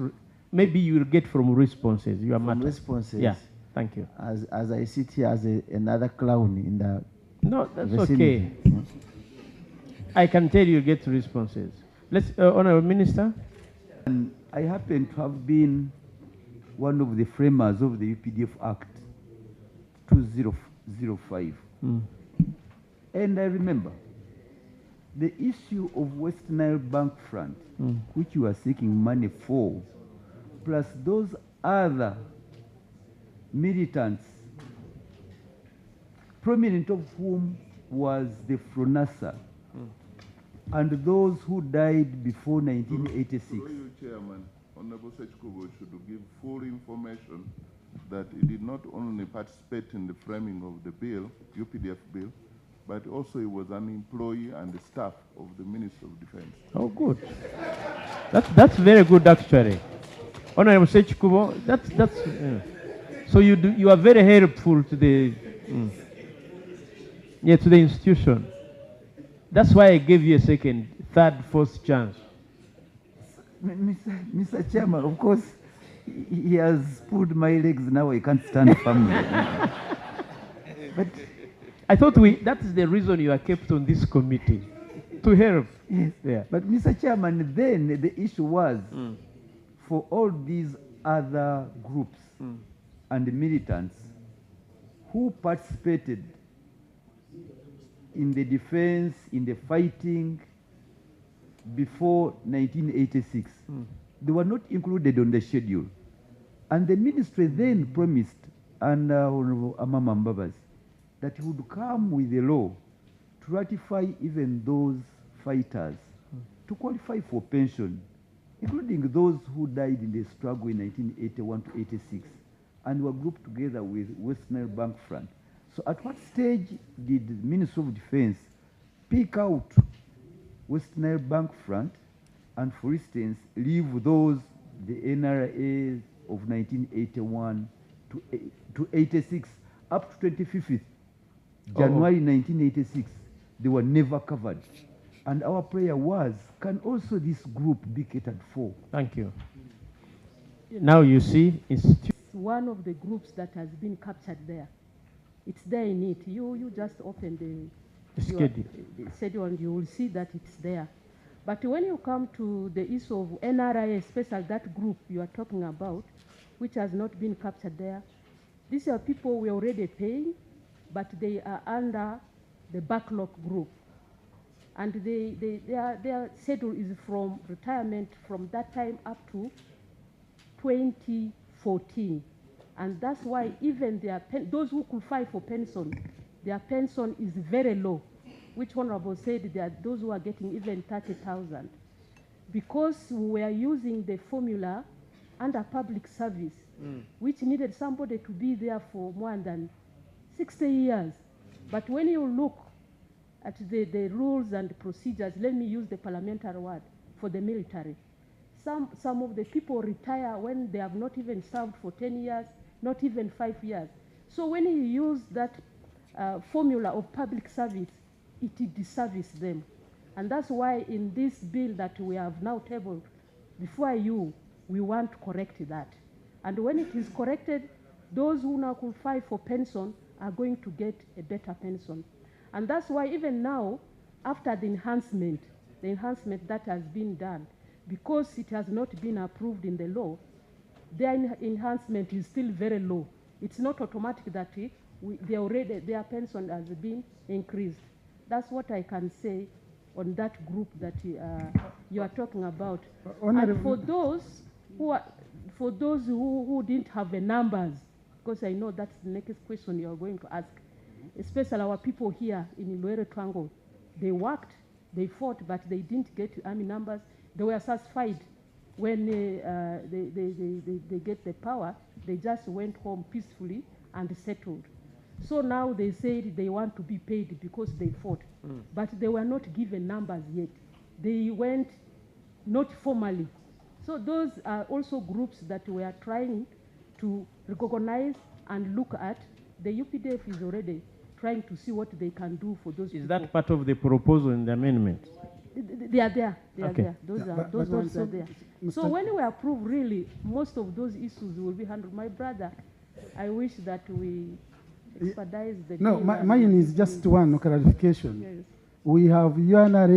maybe you will get from responses. You are from responses. Yeah, thank you. As I sit here as another clown in the no, that's vicinity. okay. I can tell you get responses. Let's, Honorable Minister. And I happen to have been one of the framers of the UPDF Act 2005. And I remember the issue of West Nile Bank front, which you are seeking money for, plus those other militants, prominent of whom was the FRONASA, and those who died before 1986. Through you, Chairman, Honorable Sechikubo should give full information that he did not only participate in the framing of the bill, UPDF bill, but also he was an employee and staff of the Ministry of Defense. Oh, good. That's very good, actually. Honorable Sechikubo, that's so you are very helpful to the to the institution. That's why I gave you a second, third, fourth chance. Mr. Chairman, of course, he has pulled my legs now. I can't stand firmly. But I thought that is the reason you are kept on this committee, to help. Yes. Yeah. But Mr. Chairman, then the issue was for all these other groups and militants who participated in the defense, in the fighting before 1986. They were not included on the schedule. And the ministry then promised, under Honorable Amama Mbabas, that he would come with a law to ratify even those fighters to qualify for pension, including those who died in the struggle in 1981 to 86 and were grouped together with West Nile Bank front. So at what stage did the Ministry of Defense pick out West Nile Bank front and, for instance, leave those, the NRAs of 1981 to 86 up to 25th January 1986, they were never covered. And our prayer was, can also this group be catered for? Thank you. Now you see, it's one of the groups that has been captured there. It's there in it. You just open the schedule and you will see that it's there. But when you come to the issue of NRA, especially that group you are talking about, which has not been captured there, these are people we are already paying, but they are under the backlog group. And their schedule is from retirement from that time up to 2014. And that's why even those who could file for pension, their pension is very low, which Honorable said there are those who are getting even 30,000. Because we are using the formula under public service, which needed somebody to be there for more than 60 years. But when you look at the rules and procedures, let me use the parliamentary word, for the military. Some of the people retire when they have not even served for 10 years, not even 5 years. So when you use that formula of public service, it disservices them. And that's why in this bill that we have now tabled before you, we want to correct that. And when it is corrected, those who now qualify for pension are going to get a better pension. And that's why even now, after the enhancement, the enhancement that has been done, because it has not been approved in the law, their enhancement is still very low. It's not automatic that their pension has been increased. That's what I can say on that group that you are talking about. And for those who didn't have the numbers, because I know that's the next question you are going to ask, especially our people here in Luere Triangle, they worked, they fought, but they didn't get army numbers. They were satisfied when they get the power. They just went home peacefully and settled. So now they said they want to be paid because they fought, but they were not given numbers yet. They went not formally. So those are also groups that we are trying to recognize and look at. The UPDF is already trying to see what they can do for those people. Is that part of the proposal in the amendment? They are there. They Okay. are there. Those ones are there. So when we approve, really, most of those issues will be handled. My brother, I wish that we expedite the No, deal mine is just one clarification. Yes. We have UNRA